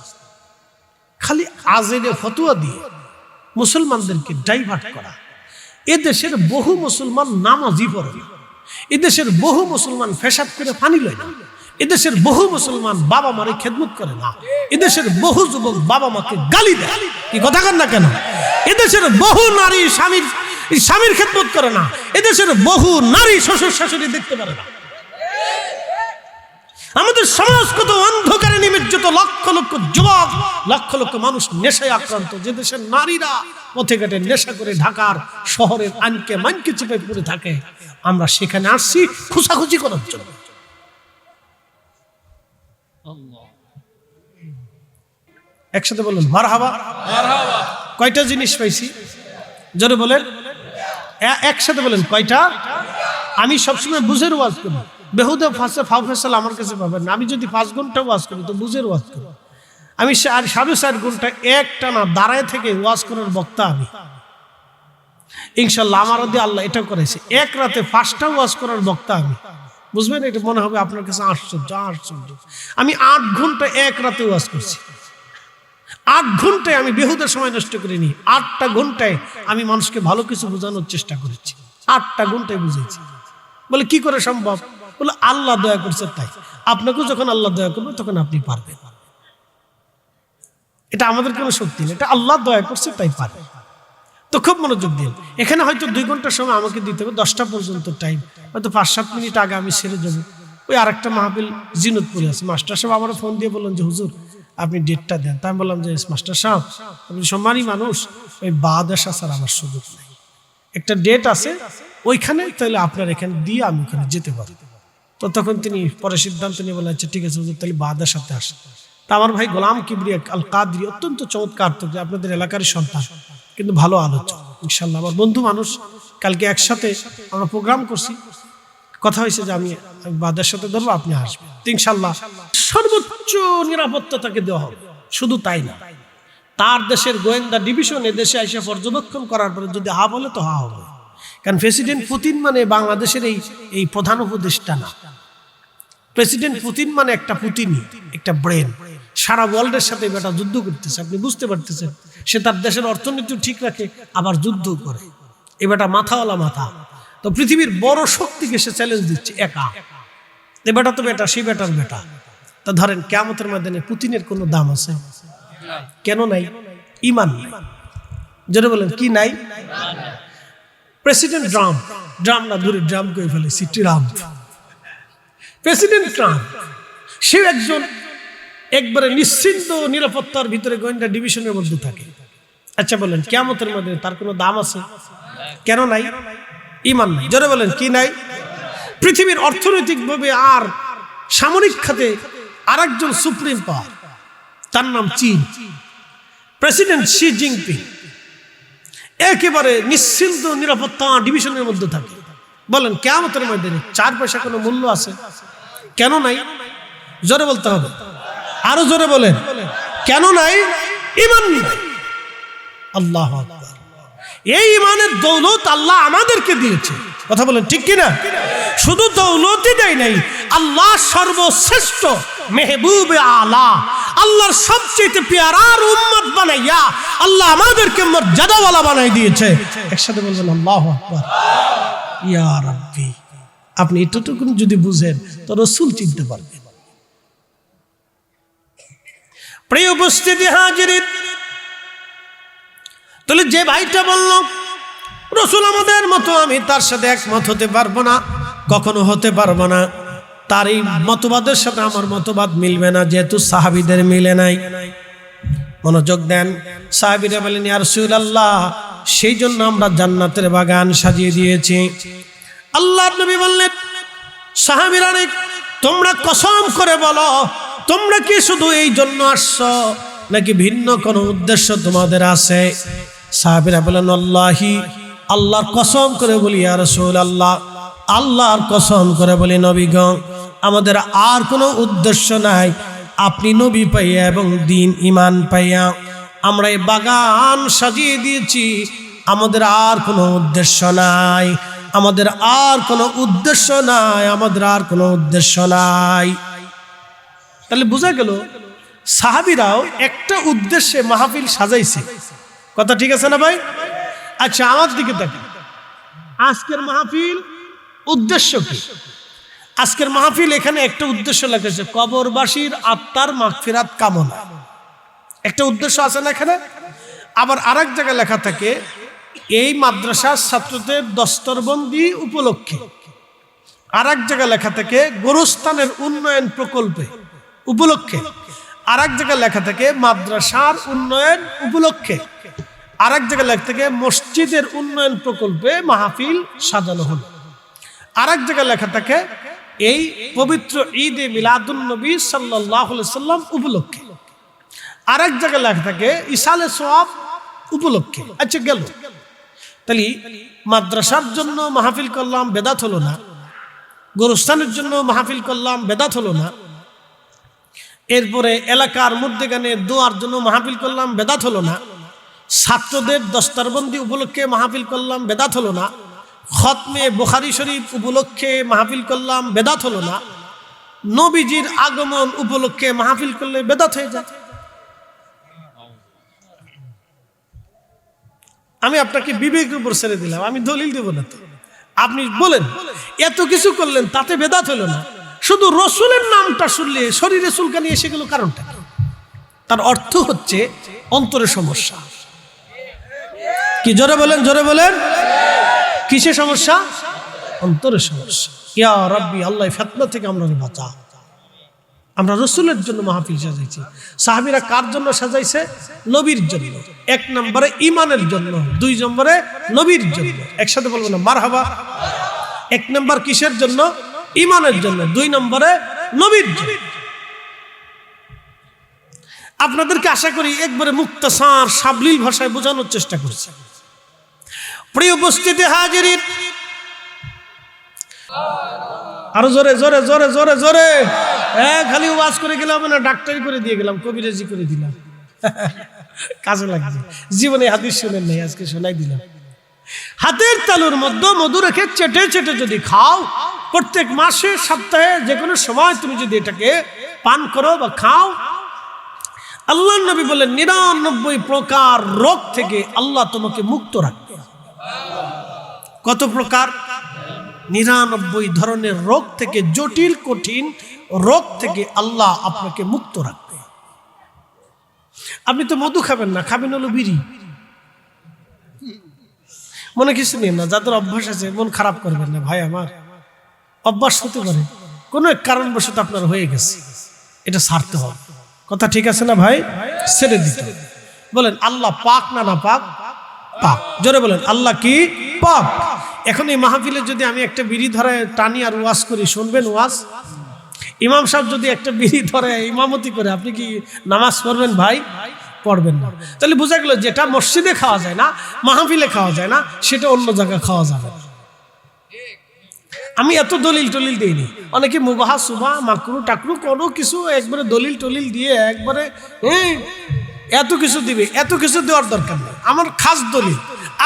খালি আজেরে ফতোয়া দিয়ে মুসলমানদেরকে ডাইভার্ট করা, এদেশের বহু মুসলমান নামাজই পড়ে না, এদেশের বহু মুসলমান পেশাব করে পানি লয় না, এদেশের বহু মুসলমান বাবা মারে খেদমত করে না, এদেশের বহু যুবক বাবা মাকে গালি দেয়, কি কথা কন না কেন? এদেশের বহু নারী স্বামীর খেদমত করে না, এদেশের বহু নারী শ্বশুর শাশুড়ি দেখতে পারে না। আমাদের সমাজ কত অন্ধকারে নিমজ্জিত, লক্ষ লক্ষ যুবক, লক্ষ লক্ষ মানুষ নেশায় আক্রান্ত। যে দেশের নারীরা পথে ঘাটে নেশা করে ঢাকার শহরের আনকে মানকে চেপে পড়ে থাকে, আমরা সেখানে আসছি খুশাখুশি করার জন্য। একসাথে বলুন মারহাবা। কয়টা জিনিস পাইছি জোরে বলেন, একসাথে বলেন কয়টা? আমি সবসময় বুঝের ওয়াজ করি, বেহুদা ফাউফেসাল আমার কাছে পাবেন না। আমি যদি 5 ঘন্টা ওয়াজ করি তো বুঝের ওয়াজ করি। আমি 4.5 ঘন্টা একটানা দাঁড়ায় থেকে ওয়াজ করার বক্তা আমি, ইনশাল্লাহ। আমার দিয়ে আল্লাহ এটা করেছে, এক রাতে 5টা ওয়াজ করার বক্তা আমি। বুঝবেন, এটা মনে হবে আপনার কাছে আশ্চর্য। আমি 8 ঘন্টা এক রাতে ওয়াজ করছি। 8 ঘন্টায় আমি বেহুদার সময় নষ্ট করিনি। 8টা ঘন্টায় আমি মানুষকে ভালো কিছু বোঝানোর চেষ্টা করেছি। 8টা ঘন্টায় বুঝেছি। বলে কি করে সম্ভব? বলে আল্লাহ দয়া করছে তাই। আপনাকেও যখন আল্লাহ দয়া করবে তখন আপনি পারবেন। এটা আমাদের কোনো শক্তি নেই, এটা আল্লাহ দয়া করছে তাই পারবে। তো খুব মনোযোগ দিন। এখানে হয়তো 2 ঘন্টার সময় আমাকে দিতে হবে, 10টা পর্যন্ত টাইম, হয়তো 5-7 মিনিট আগে আমি সেরে যাবো। ওই আরেকটা মাহফিল জিনতপুরে আছে, মাস্টার সাহেব আমার ফোন দিয়ে বললেন যে হুজুর আপনি ডেটটা দেন। তা আমি বললাম যে মাস্টার সাহেব আপনি সম্মানী মানুষ, ওই বাদ আসা স্যার আমার সুযোগ নেই, একটা ডেট আছে ওইখানে, তাহলে আপনার এখানে দিয়ে আমি ওখানে যেতে পারি। তো তখন তিনি পরে সিদ্ধান্ত নিয়ে বললেন আচ্ছা ঠিক আছে হুজুর, তাহলে বাদার সাথে আসেন। তা আমার ভাই গোলাম কিবরিয়া আল কাদরি অত্যন্ত চমৎকার, তো আপনাদের এলাকারই সন্তান, কিন্তু ভালো আলোচক ইনশাল্লাহ, আমার বন্ধু মানুষ। কালকে একসাথে আমরা প্রোগ্রাম করছি, কথা হয়েছে যে আমি বাদার সাথে ধরবো, আপনি আসবেন ইনশাল্লাহ। সর্বোচ্চ নিরাপত্তা তাকে দেওয়া হবে। শুধু তাই না, তার দেশের গোয়েন্দা ডিভিশন এদেশে এসে পর্যবেক্ষণ করার পরে যদি হা বলে তো হা হবে। কারণ প্রেসিডেন্ট পুতিন মানে বাংলাদেশের এই প্রধান উপদেষ্টা না। প্রেসিডেন্ট পুতিন মানে একটা পুতিনই, একটা ব্রেন। সারা ওয়ার্ল্ডের সাথে বেটা যুদ্ধ করতেছে, আপনি বুঝতে পারতেছেন। সে তার দেশের অর্থনীতি ঠিক রাখে, আবার যুদ্ধ করে। এ বেটা মাথাওয়ালা মাথা। তো পৃথিবীর বড় শক্তিকে সে চ্যালেঞ্জ দিচ্ছে একা। এ বেটা তো বেটা, সেই বেটার বেটা। তা ধরেন কিয়ামতের ময়দানে পুতিনের কোনো দাম আছে? কেন নাই? ঈমান নাই। যেটা বলেন কি নাই? প্রেসিডেন্ট ড্রাম না ধরে ড্রাম করে ফেলেছি, ট্রাম্প। প্রেসিডেন্ট ট্রাম্প সে একজন একবারে নিশ্চিন্ত নিরাপত্তার ভিতরে গোয়েন্দা ডিভিশনের মধ্যে থাকে। আচ্ছা বলেন কিয়ামতের মধ্যে তার কোনো দাম আছে? কেন নাই? ঈমান নাই। জোরে বলেন কি নাই? পৃথিবীর অর্থনৈতিকভাবে আর সামরিক খাতে আরেকজন সুপ্রিম পাওয়ার, তার নাম চীন। প্রেসিডেন্ট শি জিনপিং একেবারে নিশ্চিন্ত নিরাপত্তা ডিভিশনের মধ্যে থাকে। বলেন কিয়ামতের ময়দানে 4 পয়সা কোনো মূল্য আছে? কেন নাই? জোরে বলতে হবে, আরো জোরে বলেন কেন নাই? ঈমান নাই। আল্লাহু আকবার। এই ঈমানের দৌলত আল্লাহ আমাদেরকে দিয়েছে, কথা বলেন ঠিক কিনা? শুধু দৌলতই দেয় নাই, আল্লাহ সর্বশ্রেষ্ঠ মেহবুবে আলা, আল্লাহর সবচেয়ে পেয়ারার উম্মত বানাইয়া আল্লাহ আমাদেরকে মর্যাদাওয়ালা বানাই দিয়েছে। একসাথে বলবেন আল্লাহু আকবার। ইয়া রাব্বি। আপনি এতটুকু যদি বুঝেন তো রাসূল চিনতে পারবেন। প্রিয় উপস্থিতি হাজিরিন, তাহলে যে ভাইটা বলল রাসূল আমাদের মতো, আমি তার সাথে একমত হতে পারবো না, কখনো হতে পারবো না। তার এই মতবাদের সাথে আমার মতবাদ মিলবে না, যেহেতু সাহাবীদের মিলে নাই। মনোযোগ দেন। সাহাবীরা বলেন ইয়া রাসূলুল্লাহ, সেই জন্য আমরা জান্নাতের বাগান সাজিয়ে দিয়েছি। আল্লাহর নবী বললেন সাহাবীরা তোমরা কসম করে বলো, তোমরা কি শুধু এই জন্য আসছো নাকি ভিন্ন কোনো উদ্দেশ্য তোমাদের আছে? সাহাবীরা বলেন আল্লাহি, আল্লাহর কসম করে বলি ইয়া রাসূলুল্লাহ, আল্লাহর কসম করে বলি নবীগণ, আমাদের আর কোনো উদ্দেশ্য নাই। আপনি নবী পাইয়া এবং দিন ঈমান পাইয়া আমরা এই বাগান সাজিয়ে দিয়েছি, আমাদের আর কোনো উদ্দেশ্য নাই, আমাদের আর কোনো উদ্দেশ্য নাই, আমাদের আর কোনো উদ্দেশ্য নাই। তাহলে বোঝা গেল সাহাবীরাও একটা উদ্দেশ্যে মাহফিল সাজাইছে। কথা ঠিক আছে না ভাই? আচ্ছা আমার দিকে তাকান, আজকের মাহফিল উদ্দেশ্য কি? আজকের মাহফিল এখানে একটা উদ্দেশ্য লেখেছে, কবরবাসীর আত্মার মাগফিরাত কামনা। একটা উদ্দেশ্য আছে না এখানে? আবার আরেক জায়গায় লেখা থাকে এই মাদ্রাসার ছাত্রদের দস্তরবন্দি উপলক্ষে। আরেক জায়গায় লেখা থাকে গোরস্থানের উন্নয়ন প্রকল্পে উপলক্ষে। আরেক জায়গায় লেখা থাকে মাদ্রাসার উন্নয়ন উপলক্ষে। আরেক জায়গায় লেখা থাকে মসজিদের উন্নয়ন প্রকল্পে মাহফিল সাজানো হলো। আরেক জায়গায় লেখা থাকে এই পবিত্র ঈদে মিলাদুন নবী সাল্লাল্লাহু আলাইহি সাল্লাম উপলক্ষে। আরেক জায়গায় লেখা থাকে ইসালে সওয়াব উপলক্ষে। আচ্ছা গেল, তাহলে মাদ্রাসার জন্য মাহফিল করলাম, বেদাত হলো না? গোরস্থানের জন্য মাহফিল করলাম, বেদাত হলো না? এরপরে এলাকার মধ্যেখানে দোয়ার জন্য মাহফিল করলাম, বেদাত হলো না? ছাত্রদের দস্তারবন্দি উপলক্ষে মাহফিল করলাম, বেদাত হলো না? খতমে বুখারী শরীফ উপলক্ষে মাহফিল করলাম, বেদাত হলো না? নবীজির আগমন উপলক্ষে মাহফিল করলে বেদাত হয়ে যায়। আমি আপনাকে বিবেকের উপর ছেড়ে দিলাম, আমি দলিল দেব না। তো আপনি বলেন এত কিছু করলেন, তাতে বেদাত হলো না? শুধু রসুলের নামটা শুনলে শরীরে চুলকানি এসে গেল, কারণটা কি? তার অর্থ হচ্ছে অন্তরের সমস্যা। কি জোরে বলেন, জোরে বলেন, কিসের সমস্যা? অন্তরের সমস্যা। ইয়া রাব্বি, আল্লাহ ফিতনা থেকে আমরা বাঁচা। আমরা রসুলের জন্য মাহফিল সাজাইছি। সাহাবীরা কার জন্য সাজাইছে? নবীর জন্য। এক নম্বরে ইমানের জন্য, দুই নম্বরে নবীর জন্য। একসাথে বলবো না মারহাবা? এক নম্বর কিসের জন্য? ইমানের জন্য। দুই নম্বরে নবীর জন্য। আপনাদেরকে আশা করি একবারে মুক্তাসার সাবলীল ভাষায় বোঝানোর চেষ্টা করছি। প্রিয় উপস্থিতি হাজিরিন, আরো জোরে জোরে জোরে জোরে জোরে। খালি ওয়াজ করে গেলাম না, ডাক্তারি করে দিয়ে গেলাম, কবিরাজি করে দিলাম, কাজে লাগবে। জীবনে হাদিস শুনেন নাই, আজকে শোনাই দিলাম। হাতের তালুর মধ্যে মধু রেখে চেটে চেটে যদি খাও, প্রত্যেক মাসে সপ্তাহে যে কোনো সময় তুমি যদি এটাকে পান করো বা খাও, আল্লাহর নবী বলেন 99 প্রকার রোগ থেকে আল্লাহ তোমাকে মুক্ত রাখবে। কত প্রকার? 99 ধরনের রোগ থেকে, জটিল কঠিন রোগ থেকে আল্লাহ আপনাকে মুক্ত রাখবে। আপনি তো মধু খাবেন না, খাবেন হলো বিড়ি। মনে কিছু নেই না, যাদের অভ্যাস আছে মন খারাপ করবেন না ভাই আমার। অভ্যাস হতে পারে, কোনো এক কারণবশত আপনার হয়ে গেছে, এটা ছাড়তে হবে। কথা ঠিক আছে না ভাই? ছেড়ে দিতে হবে। বলেন আল্লাহ পাক না না পাক? পাক। জোরে বলেন আল্লাহ কি পাক? এখন এই মাহফিলে যদি আমি একটা বিড়ি ধরে টানি আর ওয়াজ করি, শুনবেন ওয়াজ? ইমাম সাহেব যদি একটা বিড়ি ধরে ইমামতি করে, আপনি কি নামাজ পড়বেন ভাই? পড়বেন না। তাহলে বোঝা গেল যেটা মসজিদে খাওয়া যায় না, মাহফিলে খাওয়া যায় না, সেটা অন্য জায়গায় খাওয়া যাবে না। আমি এত দলিল টলিল দিইনি। অনেকে মুবাহ সুবাহ মাকরু টাকরু কোনো কিছু একবারে দলিল টলিল দিয়ে একবারে এত কিছু দিবে, এত কিছু দেওয়ার দরকার নেই। আমার খাস দলিল,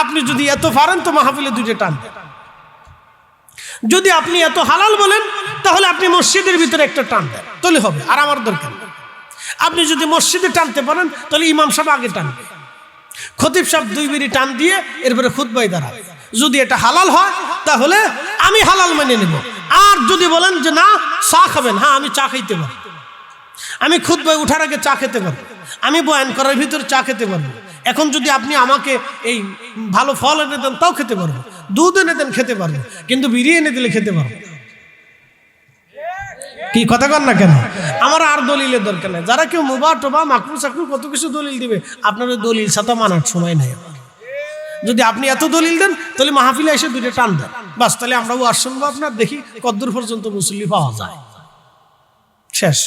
আপনি যদি এত পারেন তো মাহফিলে দুইটা টান দেন। যদি আপনি এত হালাল বলেন তাহলে আপনি মসজিদের ভিতরে একটা টান দেন, তাহলে হবে, আর আমার দরকার নেই। আপনি যদি মসজিদে টানতে পারেন তাহলে ইমাম সাহেব আগে টানবে, খতিব সাহেব 2 বিড়ি টান দিয়ে এরপরে খুতবায় দাঁড়াবে। যদি এটা হালাল হয় তাহলে আমি হালাল মেনে নেব। আর যদি বলেন যে না চা খাবেন, হ্যাঁ আমি চা খাইতে পারি, আমি খুতবায় উঠার আগে চা খেতে পারবো, আমি বয়ান করার ভিতরে চা খেতে পারবো। এখন যদি আপনি আমাকে এই ভালো ফল এনে দেন তাও খেতে পারবো, দুধ এনে দেন খেতে পারবো, কিন্তু বিড়ি এনে দিলে খেতে পারবো। কি কথা কর না কেন? আমার আর দলিলের দরকার নেই। যারা কেউ মুবাহ টোবা মাকরু চাকরু কত কিছু দলিল দিবে, আপনাদের দলিল সাথে মানার সময় নাই। যদি আপনি এত দলিল দেন তাহলে মাহফিলে এসে দুইটা টান দেন, বাস, তাহলে আমরাও আর শুনবো আপনার, দেখি কতদূর পর্যন্ত মুসল্লি পাওয়া যায়। শেষ।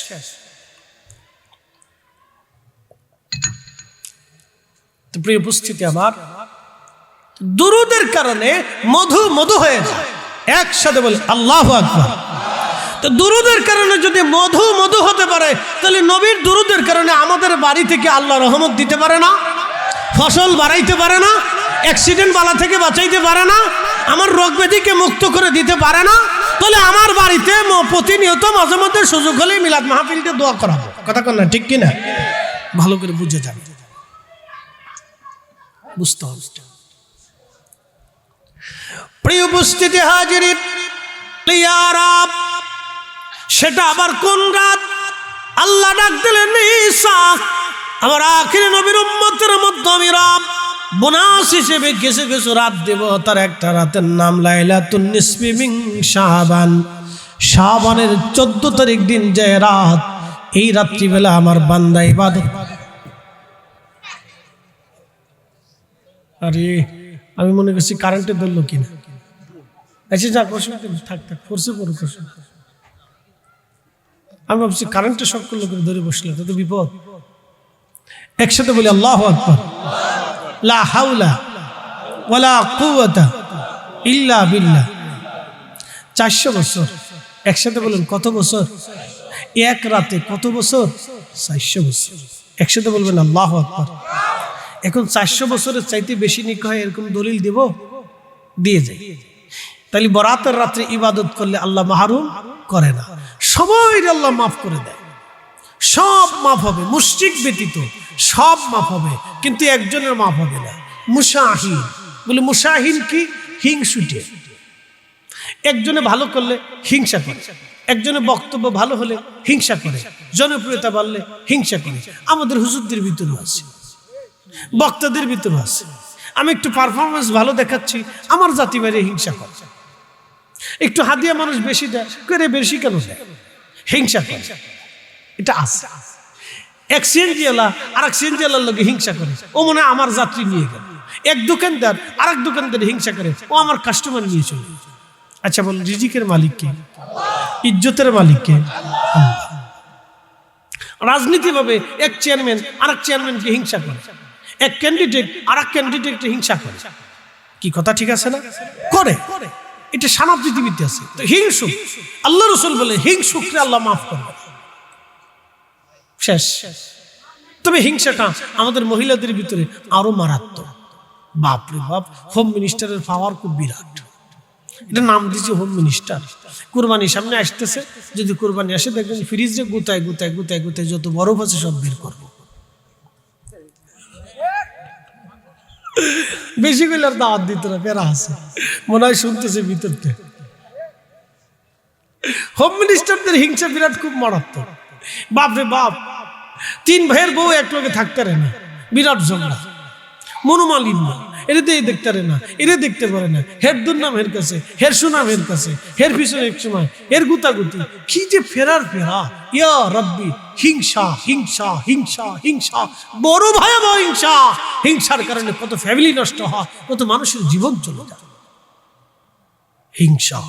প্রিয় উপস্থিতি আমার, দুরুদের কারণে মধু মধু হয়ে যায়। একসাথে বলে আল্লাহু আকবার। তো দুরুদের কারণে যদি মধু মধু হতে পারে, তাহলে নবীর দুরুদের কারণে আমাদের বাড়ি থেকে আল্লাহ রহমত দিতে পারে না? ফসল বাড়াইতে পারে না? অ্যাক্সিডেন্ট বালা থেকে বাঁচাইতে পারে না? আমার রোগ ব্যাধিকে মুক্ত করে দিতে পারে না? তাহলে আমার বাড়িতে প্রতিনিয়ত মাঝে মধ্যে সুযোগ হলে মিলাদ মাহফিলকে দোয়া করাবো। কথা কন না, ঠিক কিনা? ভালো করে বুঝে যাবে, বুঝতে হবে। প্রিয় উপস্থিতি হাজিরিন, ইয়া রাব, সেটা আবার কোন রাত? আল্লাহ ডাক দিলেন, ঈসা, আমার আখিরি নবীর উম্মতের মধ্যে আমি রব বোনাস হিসেবে কিছু কিছু রাত দেব। তার একটা রাতের নাম লাইলাতুন নিসফি মিন শাবান। শাবানের 14 তারিখ দিন যে রাত, এই রাত্রিবেলা আমার বান্দা ইবাদত। আরে আমি মনে করছি কারেন্টে ধরলো কিনা। আচ্ছা যা করছো থাক থাক, করছে করো করছো। আমি ভাবছি কারেন্টে শক করলো করে ধরে বসলে তো বিপদ। একসাথে বলি আল্লাহু আকবার, লা হাওলা ওয়ালা কুওয়াতা ইল্লা বিল্লাহ। 400 বছর। একসাথে বলুন কত বছর? এক রাতে কত বছর? 400 বছর। একসাথে বলবেন আল্লাহু আকবার। এখন 400 বছরের চাইতে বেশি নিক হয় এরকম দলিল দেব? দিয়ে যায়। তাহলে বরাতের রাত্রে ইবাদত করলে আল্লাহ মাহরুম করে না, সবাই আল্লাহ মাফ করে দেয়। সব মাফ হবে, মুশরিক ব্যতীত সব মাফ হবে, কিন্তু একজনের মাফ হবে না, মুশাহিন। বলে মুশাহিন কি? হিংসুটে। একজনে ভালো করলে হিংসা করে, একজনের বক্তব্য ভালো হলে হিংসা করে, জনপ্রিয়তা বাড়লে হিংসা করে। আমাদের হুজুরদের ভিতরে আছে, বক্তাদের ভিতরে আছে। আমি একটু পারফরমেন্স ভালো দেখাচ্ছি, আমার জাতি বাইরে হিংসা করে। একটু হাদিয়া মানুষ বেশি দেয়, করে বেশি কেন দেয়? হিংসা করে। এটা আছে। এক সিএনজিওয়ালা আর এক সিএনজিওয়ালার লোকে হিংসা করে, ও মনে হয় আমার যাত্রী নিয়ে গেল। এক দোকানদার আর এক দোকানদার হিংসা করে, ও আমার কাস্টমার নিয়ে চলে। আচ্ছা বল, রিজিকের মালিক কে? ইজ্জতের মালিক কে? রাজনীতি ভাবে এক চেয়ারম্যান আর এক চেয়ারম্যানকে হিংসা করে, এক ক্যান্ডিডেট আর এক ক্যান্ডিডেটকে হিংসা করে। কি কথা ঠিক আছে না? করে। এটা সারা পৃথিবীতে আছে। তো হিংসুক, আল্লাহ রাসূল বলে হিংসুকরে আল্লাহ মাফ করবে। শেষ। তবে হিংসাটা আমাদের মহিলাদের ভিতরে আরো মারাত্মক। বাপরে বাপ, হোম মিনিস্টারের পাওয়ার খুব বিরাট। এটা নাম দিয়েছে হোম মিনিস্টার। কুরবানি সামনে আসতেছে, যদি কুরবানি আসে দেখবেন ফ্রিজে গুতায় গুতায় গুতায় গুতায় যত বরফ আছে সব বের করবো। বেশি গুলার দাওয়াত দিত না, পেরা আছে মনে হয় শুনতেছে ভিতরতে। হোম মিনিস্টারদের হিংসা বিরাট, খুব মারাত্মক। বাপরে বাপ, 3 ভাইয়ের বউ এক লগে থাকতে পারে না, বিরাট ঝগড়া, মনোমালিন্য। এটা দিয়ে দেখতে পারে না, এটা দেখতে পারে না। হের দুর্নাম হের কাছে, হের সুনাম হের কাছে, হের পিছনে এক সময় হের গুতাগুতি। কি যে ফেরার ফেরা, ইয়া রব্বি, হিংসা হিংসা হিংসা হিংসা, বড় ভয়াবহ হিংসা। হিংসার কারণে কত ফ্যামিলি নষ্ট হয়, কত মানুষের জীবন চলে যায়। হিংসা।